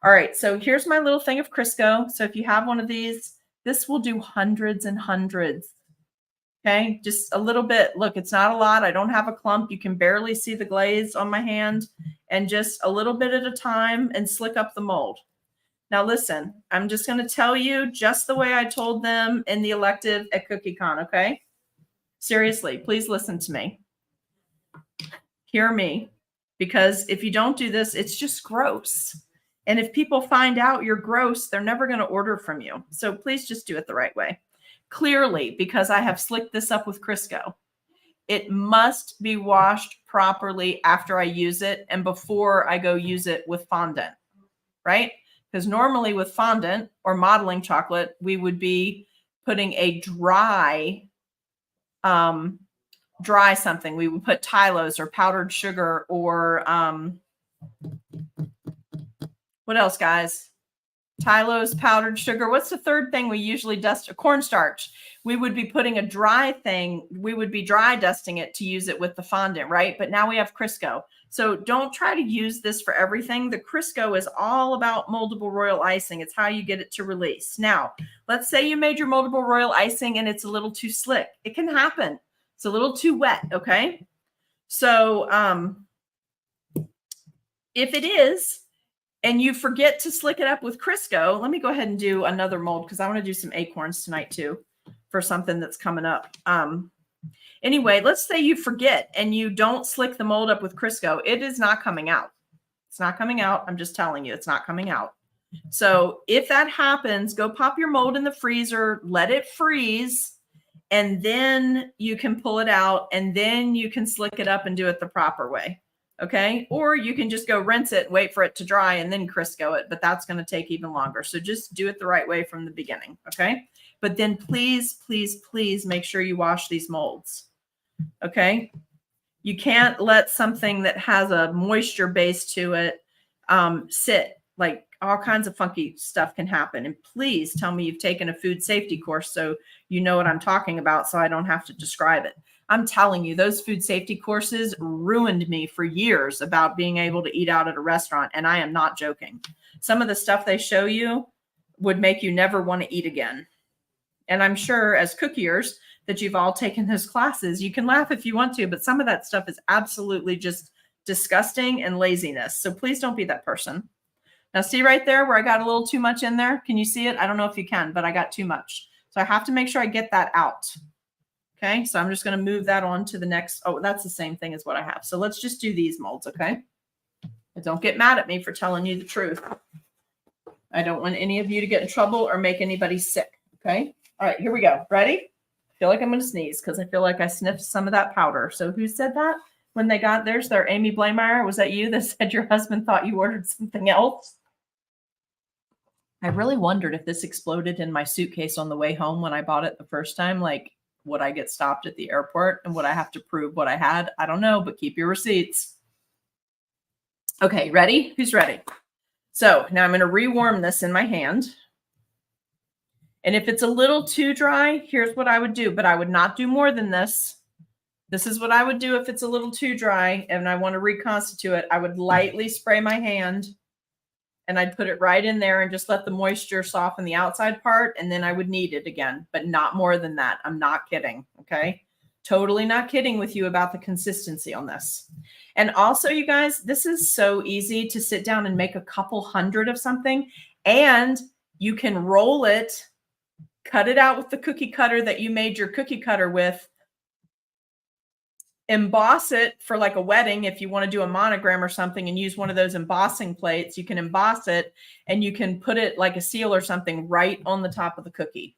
All right, so here's my little thing of Crisco. So if you have one of these, this will do hundreds and hundreds. Okay, just a little bit. Look, it's not a lot. I don't have a clump. You can barely see the glaze on my hand, and just a little bit at a time and slick up the mold. Now listen, I'm just going to tell you just the way I told them in the elective at CookieCon, okay? Seriously, please listen to me. Hear me, because if you don't do this, it's just gross. And if people find out you're gross, they're never going to order from you. So please just do it the right way. Clearly, because I have slicked this up with Crisco, it must be washed properly after I use it and before I go use it with fondant, right? Because normally with fondant or modeling chocolate, we would be putting a dry something. We would put Tylose or powdered sugar or what else, guys? Tylose, powdered sugar. What's the third thing we usually dust? Cornstarch. We would be putting a dry thing. We would be dry dusting it to use it with the fondant, right? But now we have Crisco. So don't try to use this for everything. The Crisco is all about moldable royal icing. It's how you get it to release. Now, let's say you made your moldable royal icing and it's a little too slick. It can happen. It's a little too wet, okay? So if it is, and you forget to slick it up with Crisco, let me go ahead and do another mold because I want to do some acorns tonight too for something that's coming up. Anyway, let's say you forget and you don't slick the mold up with Crisco. It is not coming out. It's not coming out. I'm just telling you, it's not coming out. So if that happens, go pop your mold in the freezer, let it freeze, and then you can pull it out and then you can slick it up and do it the proper way. Okay. Or you can just go rinse it, wait for it to dry and then Crisco it, but that's going to take even longer. So just do it the right way from the beginning. Okay. But then please, please, please make sure you wash these molds. Okay. You can't let something that has a moisture base to it sit. Like all kinds of funky stuff can happen. And please tell me you've taken a food safety course so you know what I'm talking about so I don't have to describe it. I'm telling you, those food safety courses ruined me for years about being able to eat out at a restaurant. And I am not joking. Some of the stuff they show you would make you never want to eat again. And I'm sure as cookiers that you've all taken those classes, you can laugh if you want to, but some of that stuff is absolutely just disgusting and laziness. So please don't be that person. Now see right there where I got a little too much in there? Can you see it? I don't know if you can, but I got too much. So I have to make sure I get that out. Okay, so I'm just going to move that on to the next. Oh, that's the same thing as what I have. So let's just do these molds, okay? But don't get mad at me for telling you the truth. I don't want any of you to get in trouble or make anybody sick, okay? All right, here we go. Ready? I feel like I'm going to sneeze because I feel like I sniffed some of that powder. So who said that when they got theirs? Their Amy Blameyer. Was that you that said your husband thought you ordered something else? I really wondered if this exploded in my suitcase on the way home when I bought it the first time. Like, would I get stopped at the airport and would I have to prove what I had? I don't know, but keep your receipts. Okay, ready? Who's ready? So now I'm going to rewarm this in my hand. And if it's a little too dry, here's what I would do, but I would not do more than this. This is what I would do if it's a little too dry and I want to reconstitute it. I would lightly spray my hand and I'd put it right in there and just let the moisture soften the outside part. And then I would knead it again, but not more than that. I'm not kidding. Okay. Totally not kidding with you about the consistency on this. And also, you guys, this is so easy to sit down and make a couple hundred of something, and you can roll it, cut it out with the cookie cutter that you made your cookie cutter with, emboss it for like a wedding. If you want to do a monogram or something and use one of those embossing plates, you can emboss it and you can put it like a seal or something right on the top of the cookie.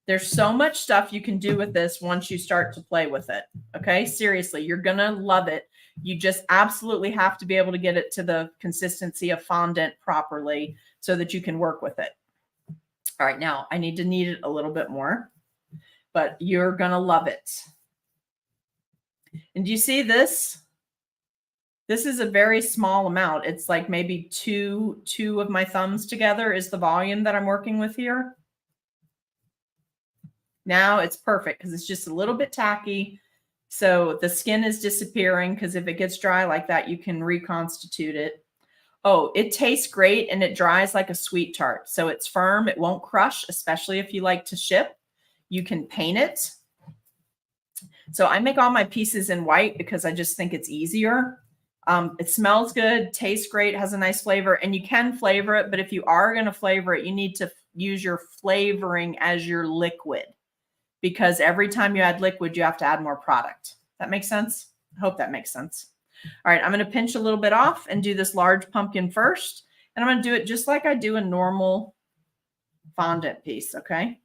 There's so much stuff you can do with this once you start to play with it. Okay, seriously, you're going to love it. You just absolutely have to be able to get it to the consistency of fondant properly so that you can work with it. All right, now I need to knead it a little bit more, but you're going to love it. And do you see this? This is a very small amount. It's like maybe two of my thumbs together is the volume that I'm working with here. Now it's perfect because it's just a little bit tacky. So the skin is disappearing because if it gets dry like that, you can reconstitute it. Oh, it tastes great and it dries like a sweet tart. So it's firm. It won't crush, especially if you like to ship. You can paint it. So I make all my pieces in white because I just think it's easier. It smells good, tastes great, has a nice flavor, and you can flavor it. But if you are going to flavor it, you need to use your flavoring as your liquid, because every time you add liquid, you have to add more product. That makes sense? I hope that makes sense. All right, I'm going to pinch a little bit off and do this large pumpkin first. And I'm going to do it just like I do a normal fondant piece, okay?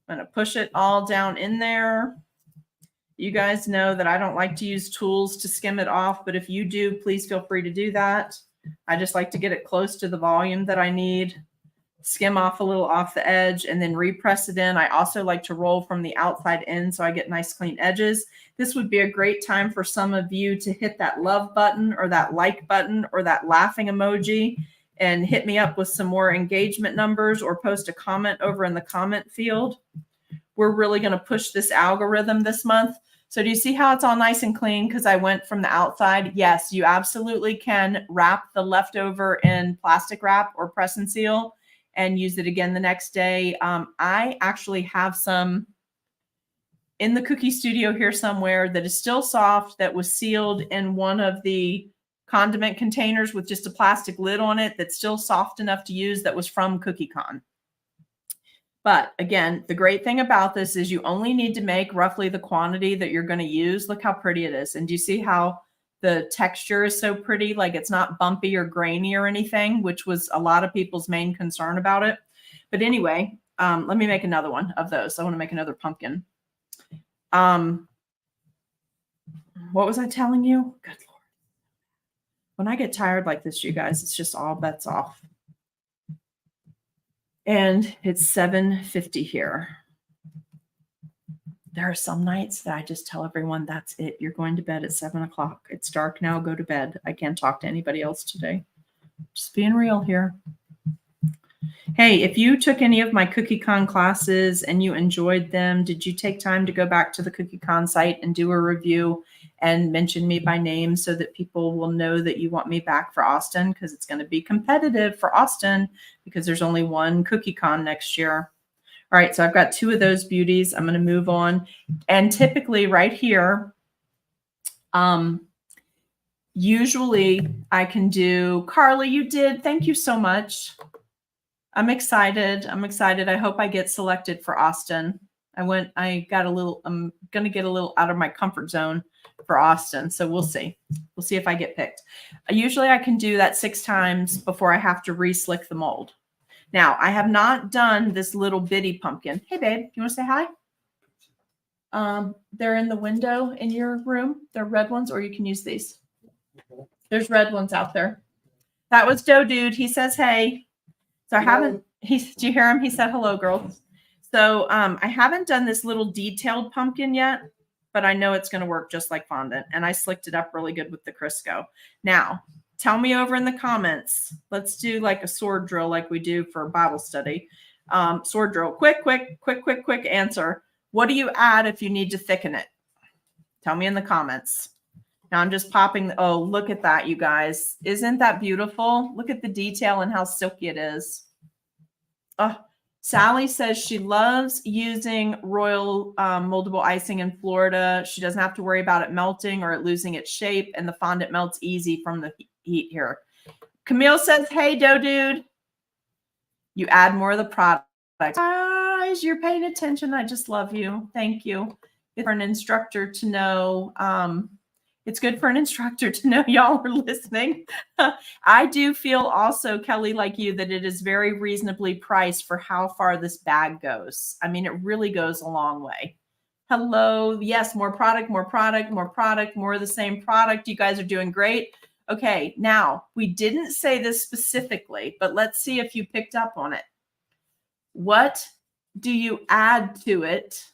I'm going to push it all down in there. You guys know that I don't like to use tools to skim it off, but if you do, please feel free to do that. I just like to get it close to the volume that I need. Skim off a little off the edge and then repress it in. I also like to roll from the outside in so I get nice clean edges. This would be a great time for some of you to hit that love button or that like button or that laughing emoji and hit me up with some more engagement numbers or post a comment over in the comment field. We're really going to push this algorithm this month. So do you see how it's all nice and clean because I went from the outside? Yes, you absolutely can wrap the leftover in plastic wrap or press and seal and use it again the next day. I actually have some in the cookie studio here somewhere that is still soft that was sealed in one of the condiment containers with just a plastic lid on it that's still soft enough to use that was from CookieCon. But again, the great thing about this is you only need to make roughly the quantity that you're going to use. Look how pretty it is. And do you see how the texture is so pretty? Like it's not bumpy or grainy or anything, which was a lot of people's main concern about it. But anyway, let me make another one of those. I want to make another pumpkin. What was I telling you? Good Lord. When I get tired like this, you guys, it's just all bets off. And it's 7:50 here. There are some nights that I just tell everyone, that's it. You're going to bed at 7 o'clock. It's dark now. Go to bed. I can't talk to anybody else today. Just being real here. Hey, if you took any of my CookieCon classes and you enjoyed them, did you take time to go back to the CookieCon site and do a review and mention me by name so that people will know that you want me back for Austin? Because it's going to be competitive for Austin because there's only one CookieCon next year. All right, so I've got 2 of those beauties. I'm going to move on. And typically right here, usually I can do, Carly, you did. Thank you so much. I'm excited. I hope I get selected for Austin. I'm going to get a little out of my comfort zone for Austin. So we'll see. We'll see if I get picked. Usually I can do that 6 times before I have to re-slick the mold. Now, I have not done this little bitty pumpkin. Hey, babe, you want to say hi? They're in the window in your room. They're red ones, or you can use these. There's red ones out there. That was Doe Dude. He says, hey. So I haven't, do you hear him? He said, hello, girls. So I haven't done this little detailed pumpkin yet, but I know it's going to work just like fondant. And I slicked it up really good with the Crisco. Now, tell me over in the comments. Let's do like a sword drill like we do for Bible study. Sword drill. Quick answer. What do you add if you need to thicken it? Tell me in the comments. Now I'm just popping. Oh, look at that, you guys. Isn't that beautiful? Look at the detail and how silky it is. Oh, Sally says she loves using Royal moldable icing in Florida. She doesn't have to worry about it melting or it losing its shape, and the fondant melts easy from the heat here. Camille says, hey, Doe Dude. You add more of the product. Guys, you're paying attention. I just love you. Thank you. For an instructor to know, it's good for an instructor to know y'all are listening. I do feel also, Kelly, like you, that it is very reasonably priced for how far this bag goes. I mean, it really goes a long way. Hello. Yes, more product, more of the same product. You guys are doing great. Okay, now, we didn't say this specifically, but let's see if you picked up on it. What do you add to it?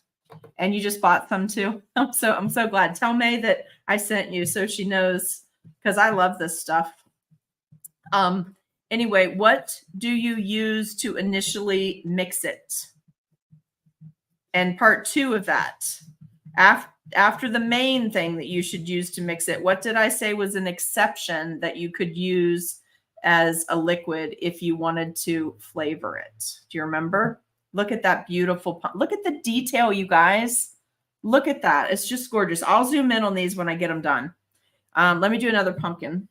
And you just bought some too. I'm so glad. Tell May that I sent you so she knows, because I love this stuff. Anyway, what do you use to initially mix it? And part 2 of that, after the main thing that you should use to mix it, what did I say was an exception that you could use as a liquid if you wanted to flavor it? Do you remember? Look at that beautiful, look at the detail, you guys. Look at that. It's just gorgeous. I'll zoom in on these when I get them done. Let me do another pumpkin.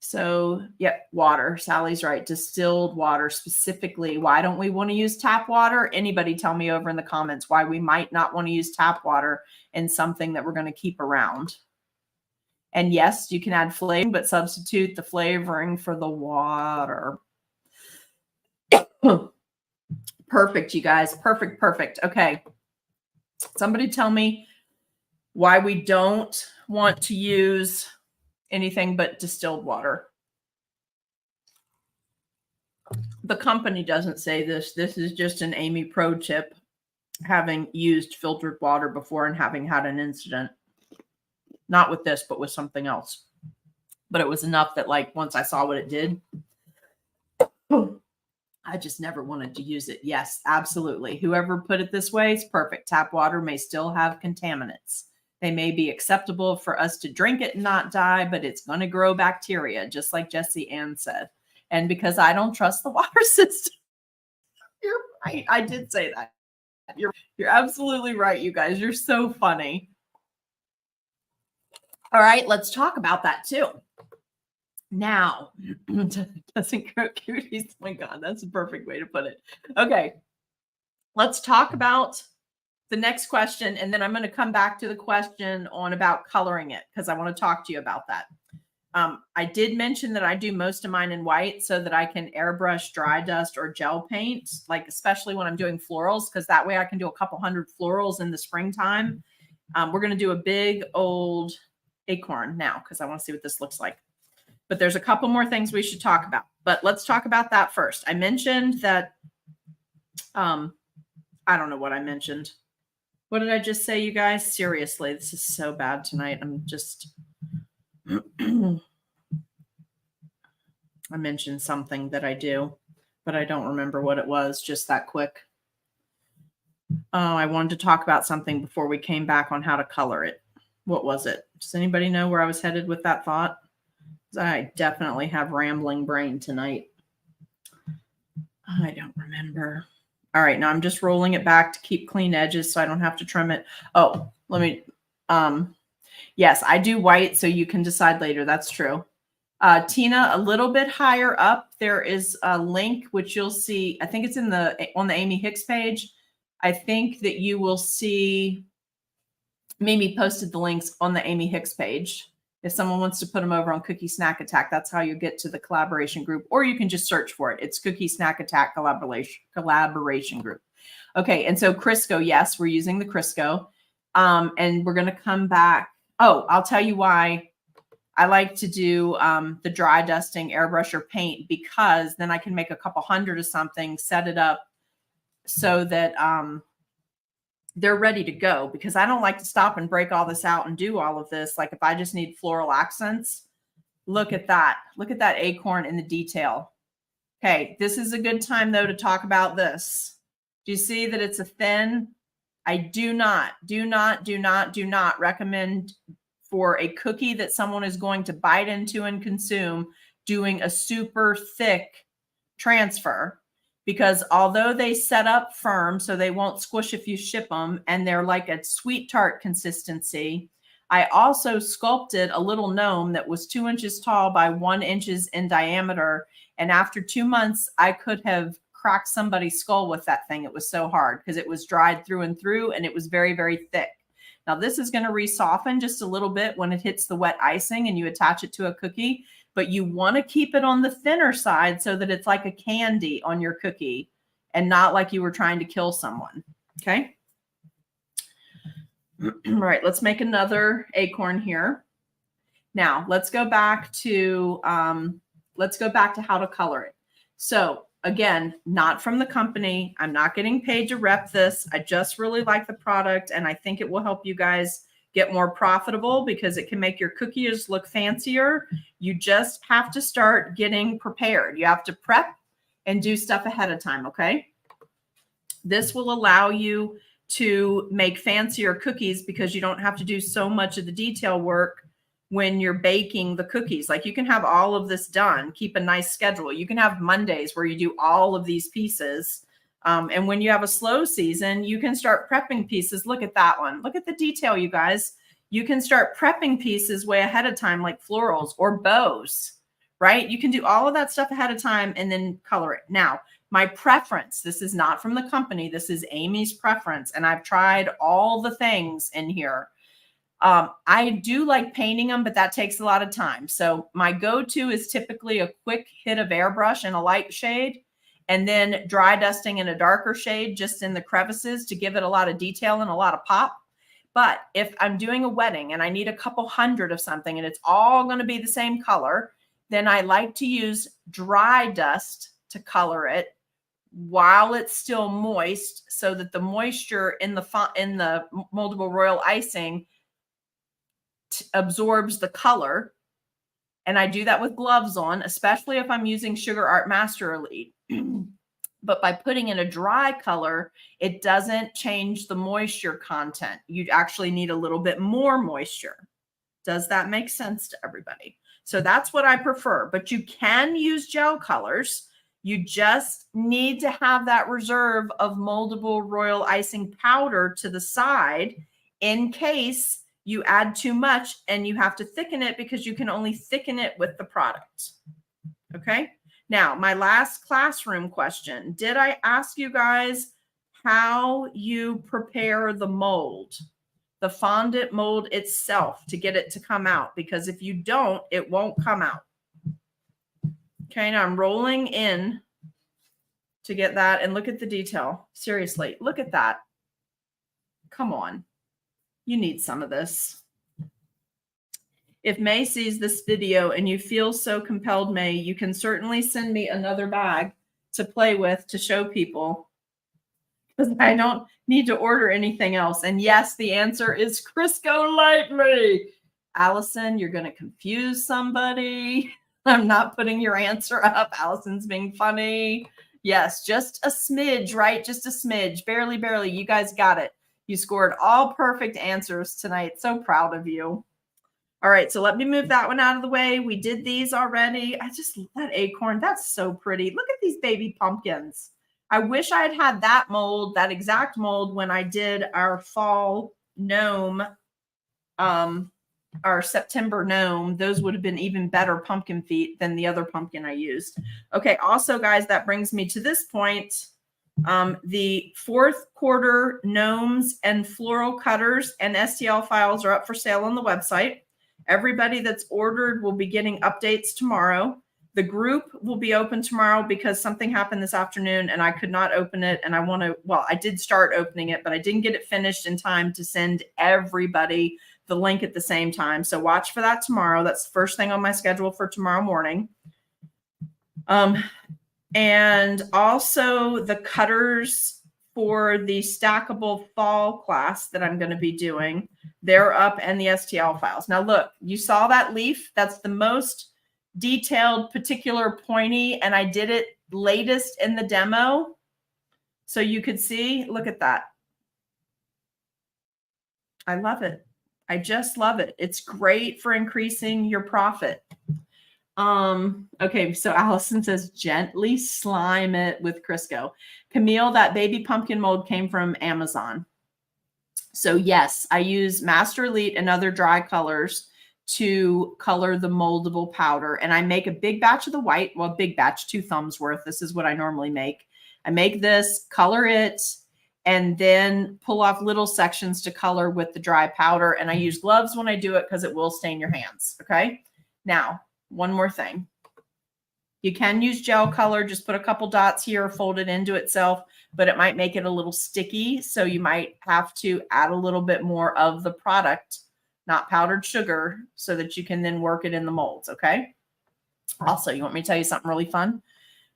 So, yep, water. Sally's right. Distilled water specifically. Why don't we want to use tap water? Anybody tell me over in the comments why we might not want to use tap water in something that we're going to keep around. And yes, you can add flavoring, but substitute the flavoring for the water. Perfect, you guys. Perfect, perfect. Okay. Somebody tell me why we don't want to use anything but distilled water. The company doesn't say this. This is just an Amy pro tip, having used filtered water before and having had an incident. Not with this, but with something else. But it was enough that, like, once I saw what it did, I just never wanted to use it. Yes, absolutely. Whoever put it this way is perfect. Tap water may still have contaminants. They may be acceptable for us to drink it and not die, but it's going to grow bacteria, just like Jessie Ann said. And because I don't trust the water system. You're right. I did say that. You're absolutely right, you guys. You're so funny. All right, let's talk about that too. Now, doesn't grow cuties. Oh my God, that's a perfect way to put it. Okay, let's talk about the next question, and then I'm going to come back to the question on about coloring it because I want to talk to you about that. I did mention that I do most of mine in white so that I can airbrush dry dust or gel paint, like especially when I'm doing florals, because that way I can do a couple hundred florals in the springtime. We're going to do a big old acorn now because I want to see what this looks like. But there's a couple more things we should talk about. But let's talk about that first. I mentioned that, I don't know what I mentioned. What did I just say, you guys? Seriously, this is so bad tonight. I'm just, I mentioned something that I do, but I don't remember what it was just that quick. Oh, I wanted to talk about something before we came back on how to color it. What was it? Does anybody know where I was headed with that thought? I definitely have rambling brain tonight. I don't remember. All right, now I'm just rolling it back to keep clean edges so I don't have to trim it. Oh, let me, yes, I do white, so you can decide later. That's true. Tina, a little bit higher up, there is a link which you'll see. I think it's on the Amy Hicks page. I think that you will see Mimi posted the links on the Amy Hicks page. If someone wants to put them over on Cookie Snack Attack, that's how you get to the collaboration group, or you can just search for it. It's Cookie Snack Attack collaboration group. Okay, and so Crisco, yes, we're using the Crisco, and we're going to come back. Oh, I'll tell you why I like to do the dry dusting airbrush or paint, because then I can make a couple hundred of something, set it up so that they're ready to go, because I don't like to stop and break all this out and do all of this. Like if I just need floral accents, look at that. Look at that acorn in the detail. Okay, this is a good time though to talk about this. Do you see that it's a thin? I do not recommend for a cookie that someone is going to bite into and consume doing a super thick transfer. Because although they set up firm so they won't squish if you ship them, and they're like a sweet tart consistency, I also sculpted a little gnome that was 2 inches tall by 1 inch in diameter. And after 2 months, I could have cracked somebody's skull with that thing. It was so hard because it was dried through and through, and it was very, very thick. Now this is going to re-soften just a little bit when it hits the wet icing and you attach it to a cookie. But you want to keep it on the thinner side so that it's like a candy on your cookie and not like you were trying to kill someone. Okay. All right, let's make another acorn here. Now let's go back to how to color it. So again, not from the company. I'm not getting paid to rep this. I just really like the product, and I think it will help you guys get more profitable because it can make your cookies look fancier. You just have to start getting prepared. You have to prep and do stuff ahead of time, okay? This will allow you to make fancier cookies because you don't have to do so much of the detail work when you're baking the cookies. Like you can have all of this done, keep a nice schedule. You can have Mondays where you do all of these pieces. And when you have a slow season, you can start prepping pieces. Look at that one. Look at the detail, you guys. You can start prepping pieces way ahead of time, like florals or bows, right? You can do all of that stuff ahead of time and then color it. Now, my preference, this is not from the company. This is Amy's preference. And I've tried all the things in here. I do like painting them, but that takes a lot of time. So my go-to is typically a quick hit of airbrush in a light shade and then dry dusting in a darker shade just in the crevices to give it a lot of detail and a lot of pop. But if I'm doing a wedding and I need a couple hundred of something and it's all going to be the same color, then I like to use dry dust to color it while it's still moist so that the moisture in the moldable royal icing absorbs the color. And I do that with gloves on, especially if I'm using Sugar Art Master Elite. But by putting in a dry color, it doesn't change the moisture content. You actually need a little bit more moisture. Does that make sense to everybody? So that's what I prefer, but you can use gel colors. You just need to have that reserve of moldable royal icing powder to the side in case you add too much and you have to thicken it because you can only thicken it with the product. Okay. Now, my last classroom question. Did I ask you guys how you prepare the mold, the fondant mold itself to get it to come out? Because if you don't, it won't come out. Okay. Now I'm rolling in to get that and look at the detail. Seriously, look at that. Come on. You need some of this. If May sees this video and you feel so compelled, May, you can certainly send me another bag to play with to show people, because I don't need to order anything else. And yes, the answer is Crisco Lightly. Allison, you're going to confuse somebody. I'm not putting your answer up. Allison's being funny. Yes, just a smidge, right? Just a smidge. Barely, barely. You guys got it. You scored all perfect answers tonight. So proud of you. All right, so let me move that one out of the way. We did these already. I just, that acorn, that's so pretty. Look at these baby pumpkins. I wish I had had that mold, that exact mold, when I did our fall gnome, our September gnome. Those would have been even better pumpkin feet than the other pumpkin I used. Okay, also, guys, that brings me to this point. The fourth quarter gnomes and floral cutters and STL files are up for sale on the website. Everybody that's ordered will be getting updates tomorrow. The group will be open tomorrow because something happened this afternoon and I could not open it. And I want to, well, I did start opening it, but I didn't get it finished in time to send everybody the link at the same time. So watch for that tomorrow. That's the first thing on my schedule for tomorrow morning. And also the cutters for the stackable fall class that I'm going to be doing, they're up, and the STL files. Now look, you saw that leaf. That's the most detailed, particular, pointy, and I did it latest in the demo. So you could see, look at that. I love it. I just love it. It's great for increasing your profit. Okay, so Allison says gently slime it with Crisco. Camille, that baby pumpkin mold came from Amazon. So yes, I use Master Elite and other dry colors to color the moldable powder. And I make a big batch of the white, well, big batch, 2 thumbs worth. This is what I normally make. I make this, color it, and then pull off little sections to color with the dry powder. And I use gloves when I do it because it will stain your hands. Okay. Now, one more thing. You can use gel color, just put a couple dots here, fold it into itself, but it might make it a little sticky. So you might have to add a little bit more of the product, not powdered sugar, so that you can then work it in the molds. Okay. Also, you want me to tell you something really fun?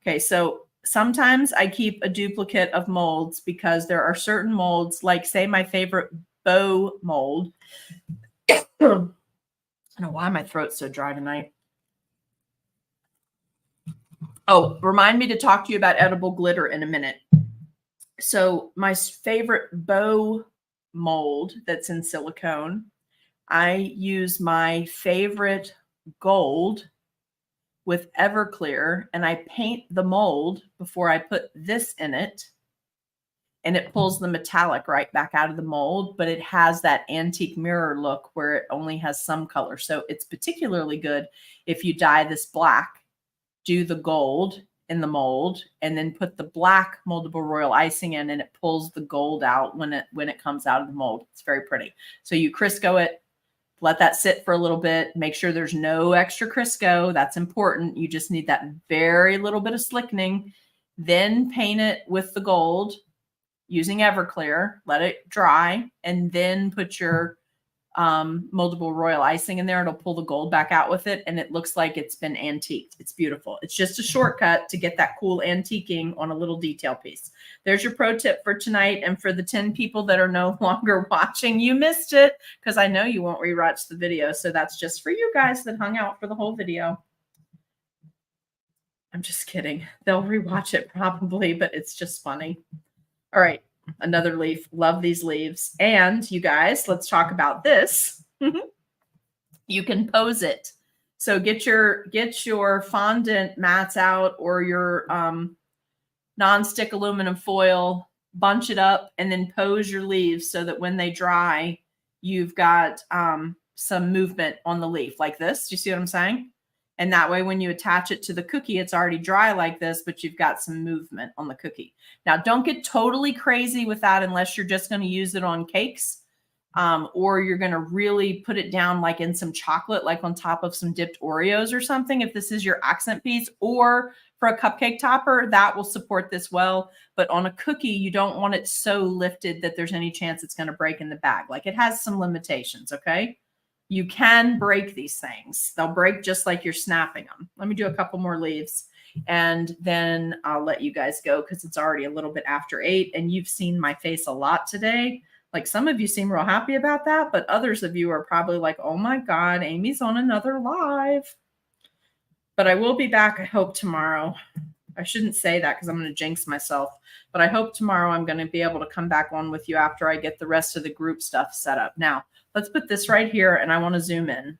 Okay. So sometimes I keep a duplicate of molds because there are certain molds, like say my favorite bow mold. I don't know why my throat's so dry tonight. Oh, remind me to talk to you about edible glitter in a minute. So my favorite bow mold that's in silicone, I use my favorite gold with Everclear, and I paint the mold before I put this in it. and it pulls the metallic right back out of the mold, but it has that antique mirror look where it only has some color. So it's particularly good if you dye this black, do the gold in the mold, and then put the black moldable royal icing in, and it pulls the gold out when it comes out of the mold. It's very pretty. So you Crisco it, let that sit for a little bit. Make sure there's no extra Crisco. That's important. You just need that very little bit of slickening. Then paint it with the gold using Everclear. Let it dry, and then put your moldable royal icing in there. It'll pull the gold back out with it, and it looks like it's been antiqued. It's beautiful. It's just a shortcut to get that cool antiquing on a little detail piece. There's your pro tip for tonight. And for the 10 people that are no longer watching, you missed it, because I know you won't rewatch the video. So that's just for you guys that hung out for the whole video. I'm just kidding. They'll rewatch it probably, but it's just funny. All right. Another leaf. Love these leaves. And you guys, let's talk about this. You can pose it. So get your fondant mats out, or your non-stick aluminum foil, bunch it up, and then pose your leaves so that when they dry, you've got some movement on the leaf like this. Do you see what I'm saying? And that way, when you attach it to the cookie, it's already dry like this, but you've got some movement on the cookie. Now, don't get totally crazy with that unless you're just going to use it on cakes, or you're going to really put it down like in some chocolate, like on top of some dipped Oreos or something. If this is your accent piece, or for a cupcake topper, that will support this well. But on a cookie, you don't want it so lifted that there's any chance it's going to break in the bag. Like, it has some limitations, okay? You can break these things. They'll break just like you're snapping them. Let me do a couple more leaves, and then I'll let you guys go, because it's already a little bit after 8, and you've seen my face a lot today. Like, some of you seem real happy about that, but others of you are probably like, oh my God, Amy's on another live. But I will be back, I hope, tomorrow. I shouldn't say that because I'm going to jinx myself, but I hope tomorrow I'm going to be able to come back on with you after I get the rest of the group stuff set up. Now, let's put this right here, and I want to zoom in.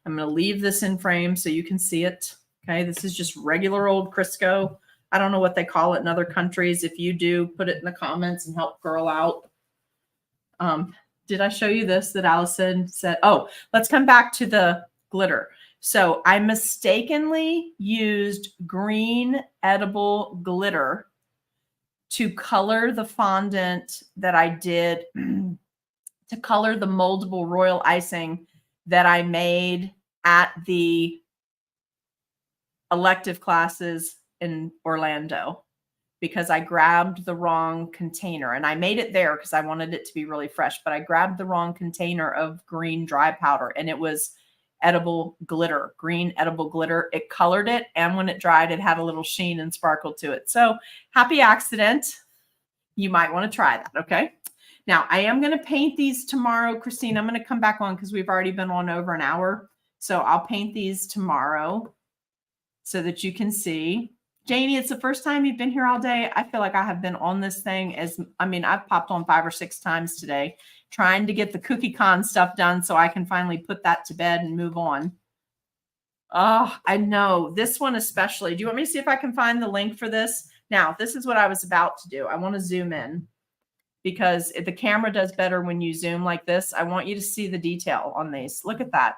I'm going to leave this in frame so you can see it. Okay, this is just regular old Crisco. I don't know what they call it in other countries. If you do, put it in the comments and help girl out. Did I show you this that Allison said? Oh, let's come back to the glitter. So I mistakenly used green edible glitter to color the fondant that I did, to color the moldable royal icing that I made at the elective classes in Orlando, because I grabbed the wrong container, and I made it there because I wanted it to be really fresh, but I grabbed the wrong container of green dry powder, and it was edible glitter, green edible glitter. It colored it, and when it dried, it had a little sheen and sparkle to it. So happy accident. You might want to try that. Okay. Now, I am going to paint these tomorrow. Christine, I'm going to come back on because we've already been on over an hour. So I'll paint these tomorrow so that you can see. Janie, it's the first time you've been here all day. I feel like I have been on this thing I've popped on 5 or 6 times today trying to get the cookie con stuff done so I can finally put that to bed and move on. Oh, I know. This one especially. Do you want me to see if I can find the link for this? Now, this is what I was about to do. I want to zoom in, because the camera does better when you zoom like this. I want you to see the detail on these. Look at that.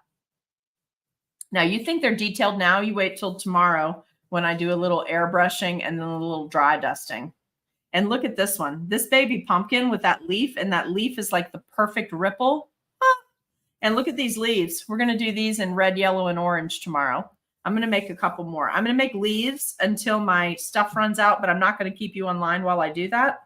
Now, you think they're detailed now. You wait till tomorrow when I do a little airbrushing and then a little dry dusting. And look at this one. This baby pumpkin with that leaf, and that leaf is like the perfect ripple. And look at these leaves. We're going to do these in red, yellow, and orange tomorrow. I'm going to make a couple more. I'm going to make leaves until my stuff runs out, but I'm not going to keep you online while I do that,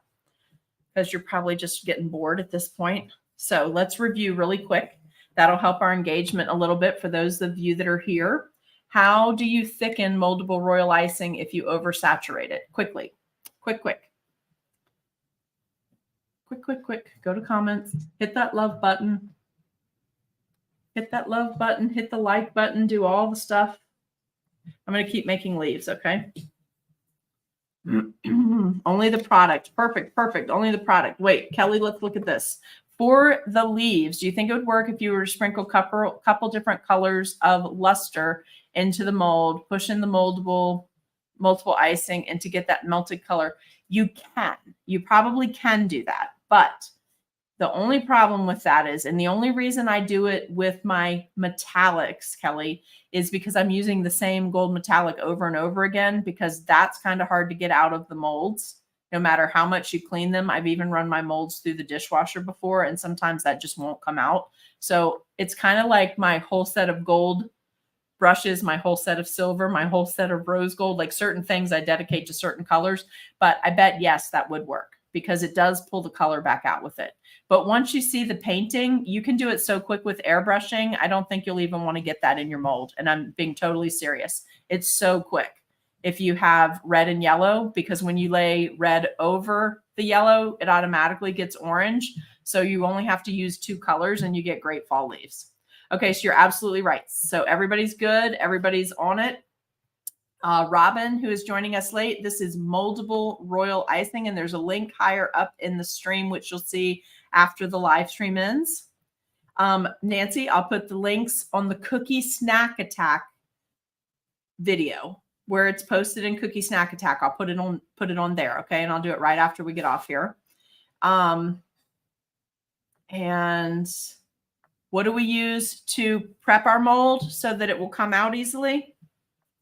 because you're probably just getting bored at this point. So let's review really quick. That'll help our engagement a little bit for those of you that are here. How do you thicken moldable royal icing if you oversaturate it? Quickly. Quick. Go to comments. Hit that love button. Hit that love button. Hit the like button. Do all the stuff. I'm going to keep making leaves, okay? Only the product. Perfect. Only the product. Wait, Kelly, let's look at this. For the leaves, do you think it would work if you were to sprinkle a couple different colors of luster into the mold, push in the multiple icing, and to get that melted color? You probably can do that. But the only problem with that is, and the only reason I do it with my metallics, Kelly, is because I'm using the same gold metallic over and over again, because that's kind of hard to get out of the molds, no matter how much you clean them. I've even run my molds through the dishwasher before, and sometimes that just won't come out. So it's kind of like my whole set of gold brushes, my whole set of silver, my whole set of rose gold, like certain things I dedicate to certain colors. But I bet, yes, that would work because it does pull the color back out with it. But once you see the painting, you can do it so quick with airbrushing. I don't think you'll even want to get that in your mold. And I'm being totally serious. It's so quick. If you have red and yellow, because when you lay red over the yellow, it automatically gets orange. So you only have to use 2 colors and you get great fall leaves. Okay, so you're absolutely right. So everybody's good. Everybody's on it. Robin, who is joining us late, this is Moldable Royal Icing, and there's a link higher up in the stream, which you'll see after the live stream ends. Nancy, I'll put the links on the Cookie Snack Attack video where it's posted in Cookie Snack Attack. I'll put it on there, okay? And I'll do it right after we get off here. And what do we use to prep our mold so that it will come out easily?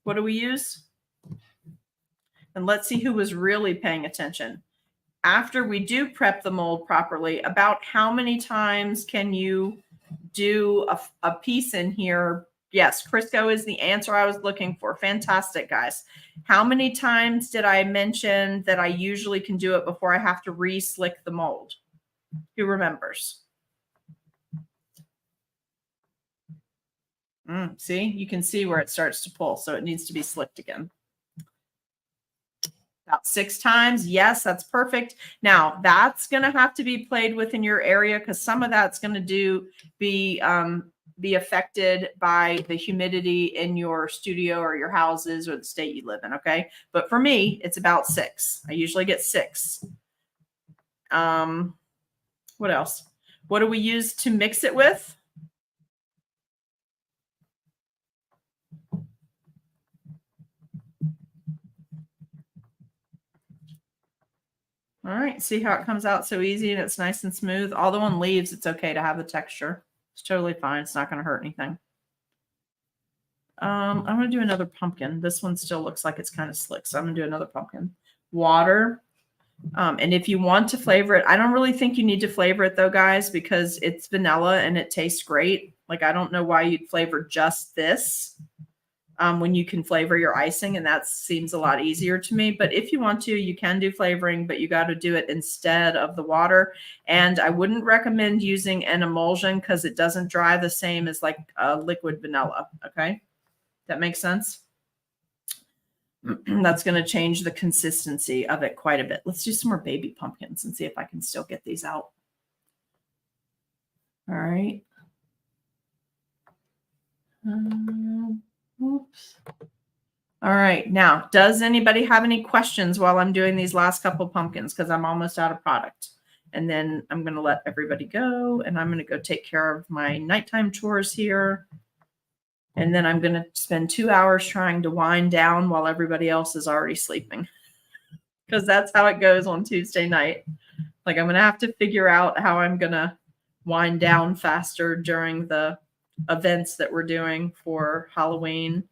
What do we use? And let's see who was really paying attention. After we do prep the mold properly, about how many times can you do a piece in here? Yes, Crisco is the answer I was looking for. Fantastic, guys. How many times did I mention that I usually can do it before I have to re-slick the mold? Who remembers? See, you can see where it starts to pull, so it needs to be slicked again. About 6 times. Yes, that's perfect. Now, that's going to have to be played with in your area because some of that's going to be affected by the humidity in your studio or your houses or the state you live in, okay? But for me, it's about 6. I usually get 6. What else? What do we use to mix it with? All right, see how it comes out so easy and it's nice and smooth. Although on leaves, it's okay to have the texture. It's totally fine. It's not going to hurt anything. I'm going to do another pumpkin. This one still looks like it's kind of slick, so I'm going to do another pumpkin. Water. And if you want to flavor it, I don't really think you need to flavor it though, guys, because it's vanilla and it tastes great. Like, I don't know why you'd flavor just this. When you can flavor your icing, and that seems a lot easier to me. But if you want to, you can do flavoring, but you got to do it instead of the water. And I wouldn't recommend using an emulsion because it doesn't dry the same as like liquid vanilla. Okay, that makes sense. That's going to change the consistency of it quite a bit. Let's do some more baby pumpkins and see if I can still get these out. All right. Oops. All right. Now, does anybody have any questions while I'm doing these last couple pumpkins? Because I'm almost out of product. And then I'm going to let everybody go. And I'm going to go take care of my nighttime chores here. And then I'm going to spend 2 hours trying to wind down while everybody else is already sleeping. Because that's how it goes on Tuesday night. Like, I'm going to have to figure out how I'm going to wind down faster during the events that we're doing for Halloween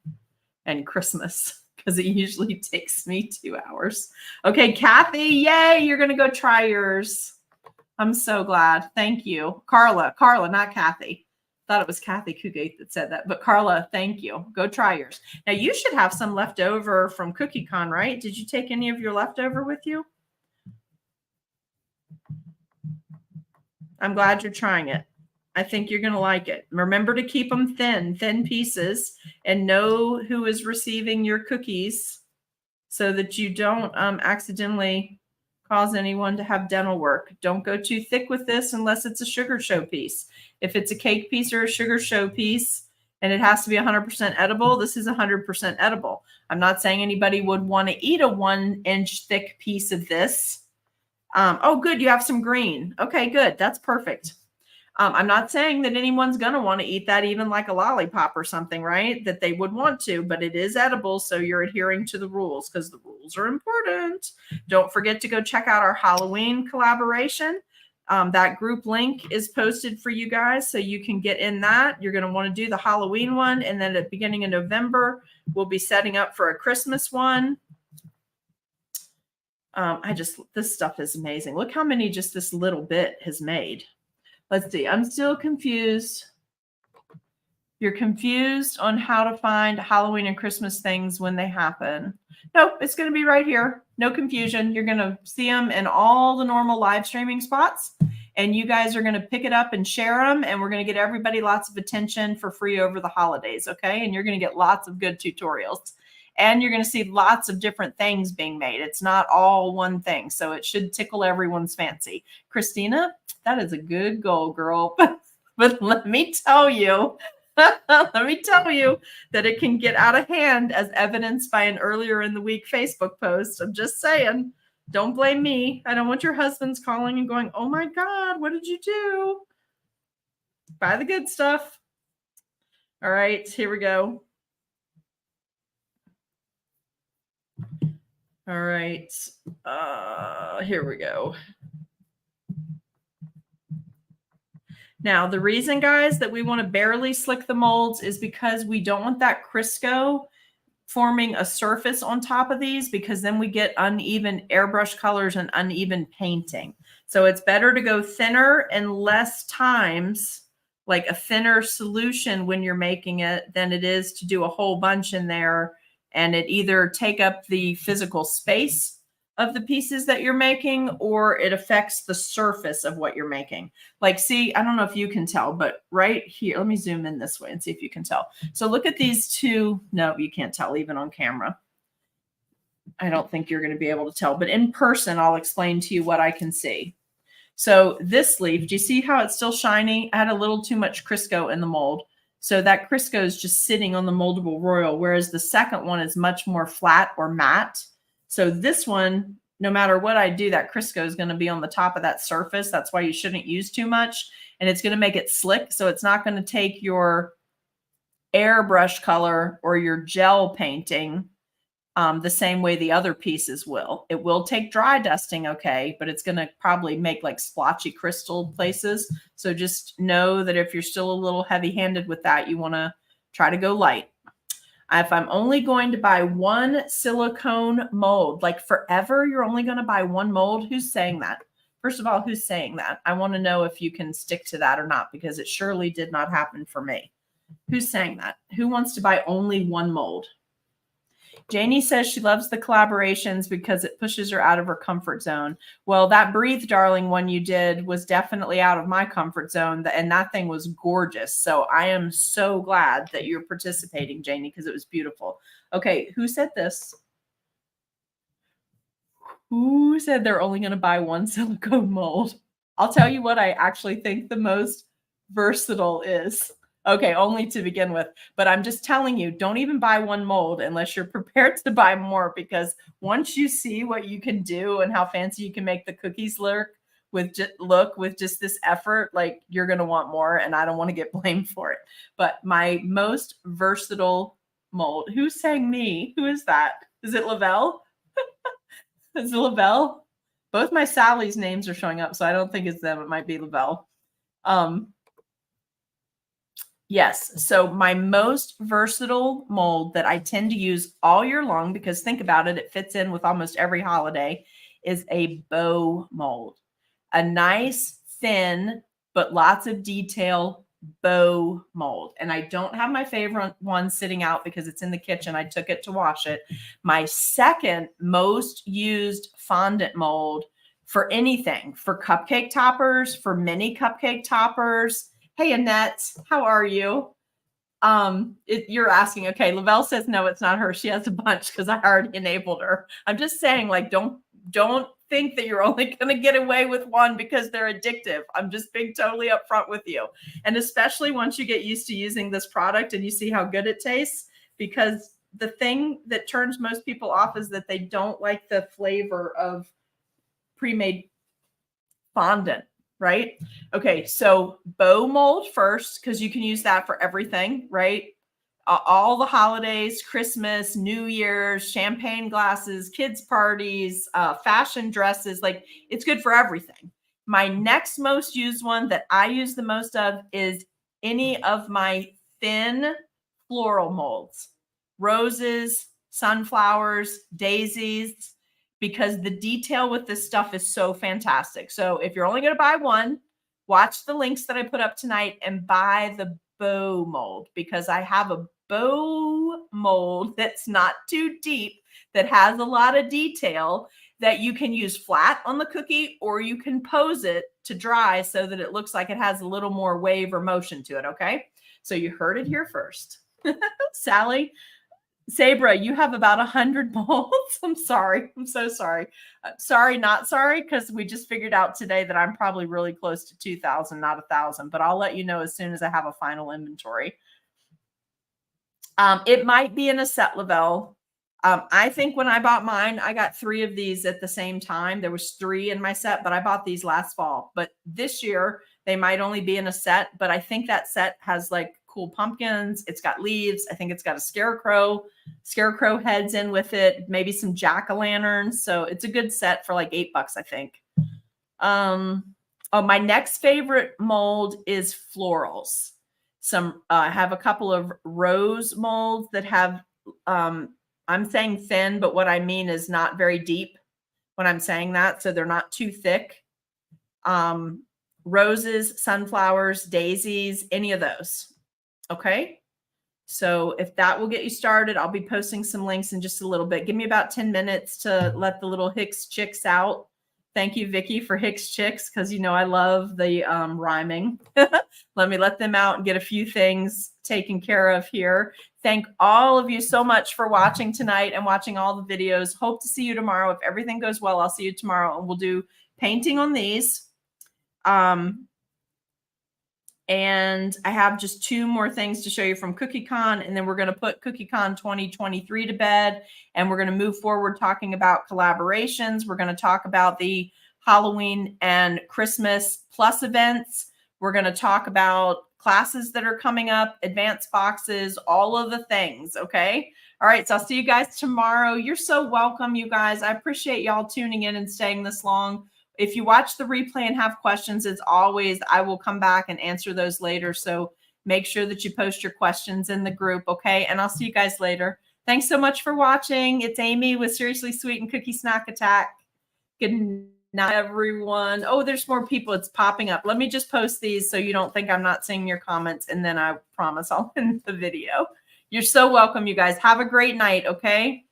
and Christmas, because it usually takes me 2 hours. Okay, Kathy, yay, you're going to go try yours. I'm so glad. Thank you. Carla, not Kathy. Thought it was Kathy Kugate that said that, but Carla, thank you. Go try yours. Now, you should have some left over from CookieCon, right? Did you take any of your leftover with you? I'm glad you're trying it. I think you're going to like it. Remember to keep them thin pieces, and know who is receiving your cookies so that you don't accidentally cause anyone to have dental work. Don't go too thick with this unless it's a sugar show piece. If it's a cake piece or a sugar show piece and it has to be 100% edible, this is 100% edible. I'm not saying anybody would want to eat a 1-inch thick piece of this. Oh, good. You have some green. Okay, good. That's perfect. I'm not saying that anyone's going to want to eat that even like a lollipop or something, right? That they would want to, but it is edible. So you're adhering to the rules because the rules are important. Don't forget to go check out our Halloween collaboration. That group link is posted for you guys so you can get in that. You're going to want to do the Halloween one. And then at the beginning of November, we'll be setting up for a Christmas one. This stuff is amazing. Look how many just this little bit has made. Let's see. I'm still confused. You're confused on how to find Halloween and Christmas things when they happen. Nope, it's going to be right here. No confusion. You're going to see them in all the normal live streaming spots. And you guys are going to pick it up and share them. And we're going to get everybody lots of attention for free over the holidays. Okay. And you're going to get lots of good tutorials. And you're going to see lots of different things being made. It's not all one thing. So it should tickle everyone's fancy. Christina, that is a good goal, girl. But let me tell you, that it can get out of hand as evidenced by an earlier in the week Facebook post. I'm just saying, don't blame me. I don't want your husbands calling and going, oh my God, what did you do? Buy the good stuff. All right, here we go. All right, here we go. Now, the reason, guys, that we want to barely slick the molds is because we don't want that Crisco forming a surface on top of these, because then we get uneven airbrush colors and uneven painting. So it's better to go thinner and less times, like a thinner solution when you're making it, than it is to do a whole bunch in there and it either take up the physical space of the pieces that you're making, or it affects the surface of what you're making. Like, see, I don't know if you can tell, but right here, let me zoom in this way and see if you can tell. So look at these two. No, you can't tell even on camera. I don't think you're going to be able to tell, but in person, I'll explain to you what I can see. So this leaf, do you see how it's still shiny? I had a little too much Crisco in the mold. So that Crisco is just sitting on the moldable royal, whereas the second one is much more flat or matte. So this one, no matter what I do, that Crisco is going to be on the top of that surface. That's why you shouldn't use too much. And it's going to make it slick. So it's not going to take your airbrush color or your gel painting the same way the other pieces will. It will take dry dusting, okay, but it's going to probably make like splotchy crystal places. So just know that if you're still a little heavy-handed with that, you want to try to go light. If I'm only going to buy one silicone mold, like forever, you're only going to buy one mold, who's saying that? First of all, who's saying that? I want to know if you can stick to that or not, because it surely did not happen for me. Who's saying that? Who wants to buy only one mold? Janie says she loves the collaborations because it pushes her out of her comfort zone. Well, that Breathe Darling one you did was definitely out of my comfort zone, and that thing was gorgeous. So I am so glad that you're participating, Janie, because it was beautiful. Okay, who said this? Who said they're only going to buy one silicone mold? I'll tell you what I actually think the most versatile is. Okay, only to begin with. But I'm just telling you, don't even buy one mold unless you're prepared to buy more, because once you see what you can do and how fancy you can make the cookies look with just this effort, like, you're going to want more, and I don't want to get blamed for it. But my most versatile mold, who's saying me? Who is that? Is it Lavelle? Is it Lavelle? Both my Sally's names are showing up, so I don't think it's them. It might be Lavelle. Yes. So my most versatile mold that I tend to use all year long, because think about it, it fits in with almost every holiday, is a bow mold. A nice, thin, but lots of detail bow mold. And I don't have my favorite one sitting out because it's in the kitchen. I took it to wash it. My second most used fondant mold for anything, for cupcake toppers, for mini cupcake toppers. Hey, Annette, how are you? You're asking, okay, Lavelle says, no, it's not her. She has a bunch because I already enabled her. I'm just saying, like, don't think that you're only going to get away with one because they're addictive. I'm just being totally upfront with you. And especially once you get used to using this product and you see how good it tastes, because the thing that turns most people off is that they don't like the flavor of pre-made fondant. right? Okay, so bow mold first, because you can use that for everything, right? All the holidays, Christmas, New Year's, champagne glasses, kids' parties, fashion dresses, like it's good for everything. My next most used one that I use the most of is any of my thin floral molds, roses, sunflowers, daisies, because the detail with this stuff is so fantastic. So if you're only going to buy one, watch the links that I put up tonight and buy the bow mold, because I have a bow mold that's not too deep, that has a lot of detail, that you can use flat on the cookie, or you can pose it to dry so that it looks like it has a little more wave or motion to it. Okay. So you heard it here first. Sally, Sabra, you have about 100 molds. I'm sorry. I'm so sorry. Sorry, not sorry, because we just figured out today that I'm probably really close to 2,000, not 1,000, but I'll let you know as soon as I have a final inventory. It might be in a set, Lavelle. I think when I bought mine, I got 3 of these at the same time. There was 3 in my set, but I bought these last fall. But this year, they might only be in a set, but I think that set has like cool pumpkins. It's got leaves. I think it's got a scarecrow heads in with it, maybe some jack-o'-lanterns. So it's a good set for like $8, I think. Oh, my next favorite mold is florals. I have a couple of rose molds that have, I'm saying thin, but what I mean is not very deep when I'm saying that. So they're not too thick. Roses, sunflowers, daisies, any of those. Okay. So if that will get you started, I'll be posting some links in just a little bit. Give me about 10 minutes to let the little Hicks chicks out. Thank you, Vicki, for Hicks chicks, because you know I love the rhyming. Let me let them out and get a few things taken care of here. Thank all of you so much for watching tonight and watching all the videos. Hope to see you tomorrow. If everything goes well, I'll see you tomorrow, and we'll do painting on these. And I have just 2 more things to show you from CookieCon, and then we're going to put CookieCon 2023 to bed, and we're going to move forward talking about collaborations. We're going to talk about the Halloween and Christmas plus events. We're going to talk about classes that are coming up, advanced boxes, all of the things. Okay. All right. So I'll see you guys tomorrow. You're so welcome, you guys. I appreciate y'all tuning in and staying this long. If you watch the replay and have questions, as always, I will come back and answer those later. So make sure that you post your questions in the group, okay? And I'll see you guys later. Thanks so much for watching. It's Amy with Seriously Sweet and Cookie Snack Attack. Good night, everyone. Oh, there's more people. It's popping up. Let me just post these so you don't think I'm not seeing your comments, and then I promise I'll end the video. You're so welcome, you guys. Have a great night, okay?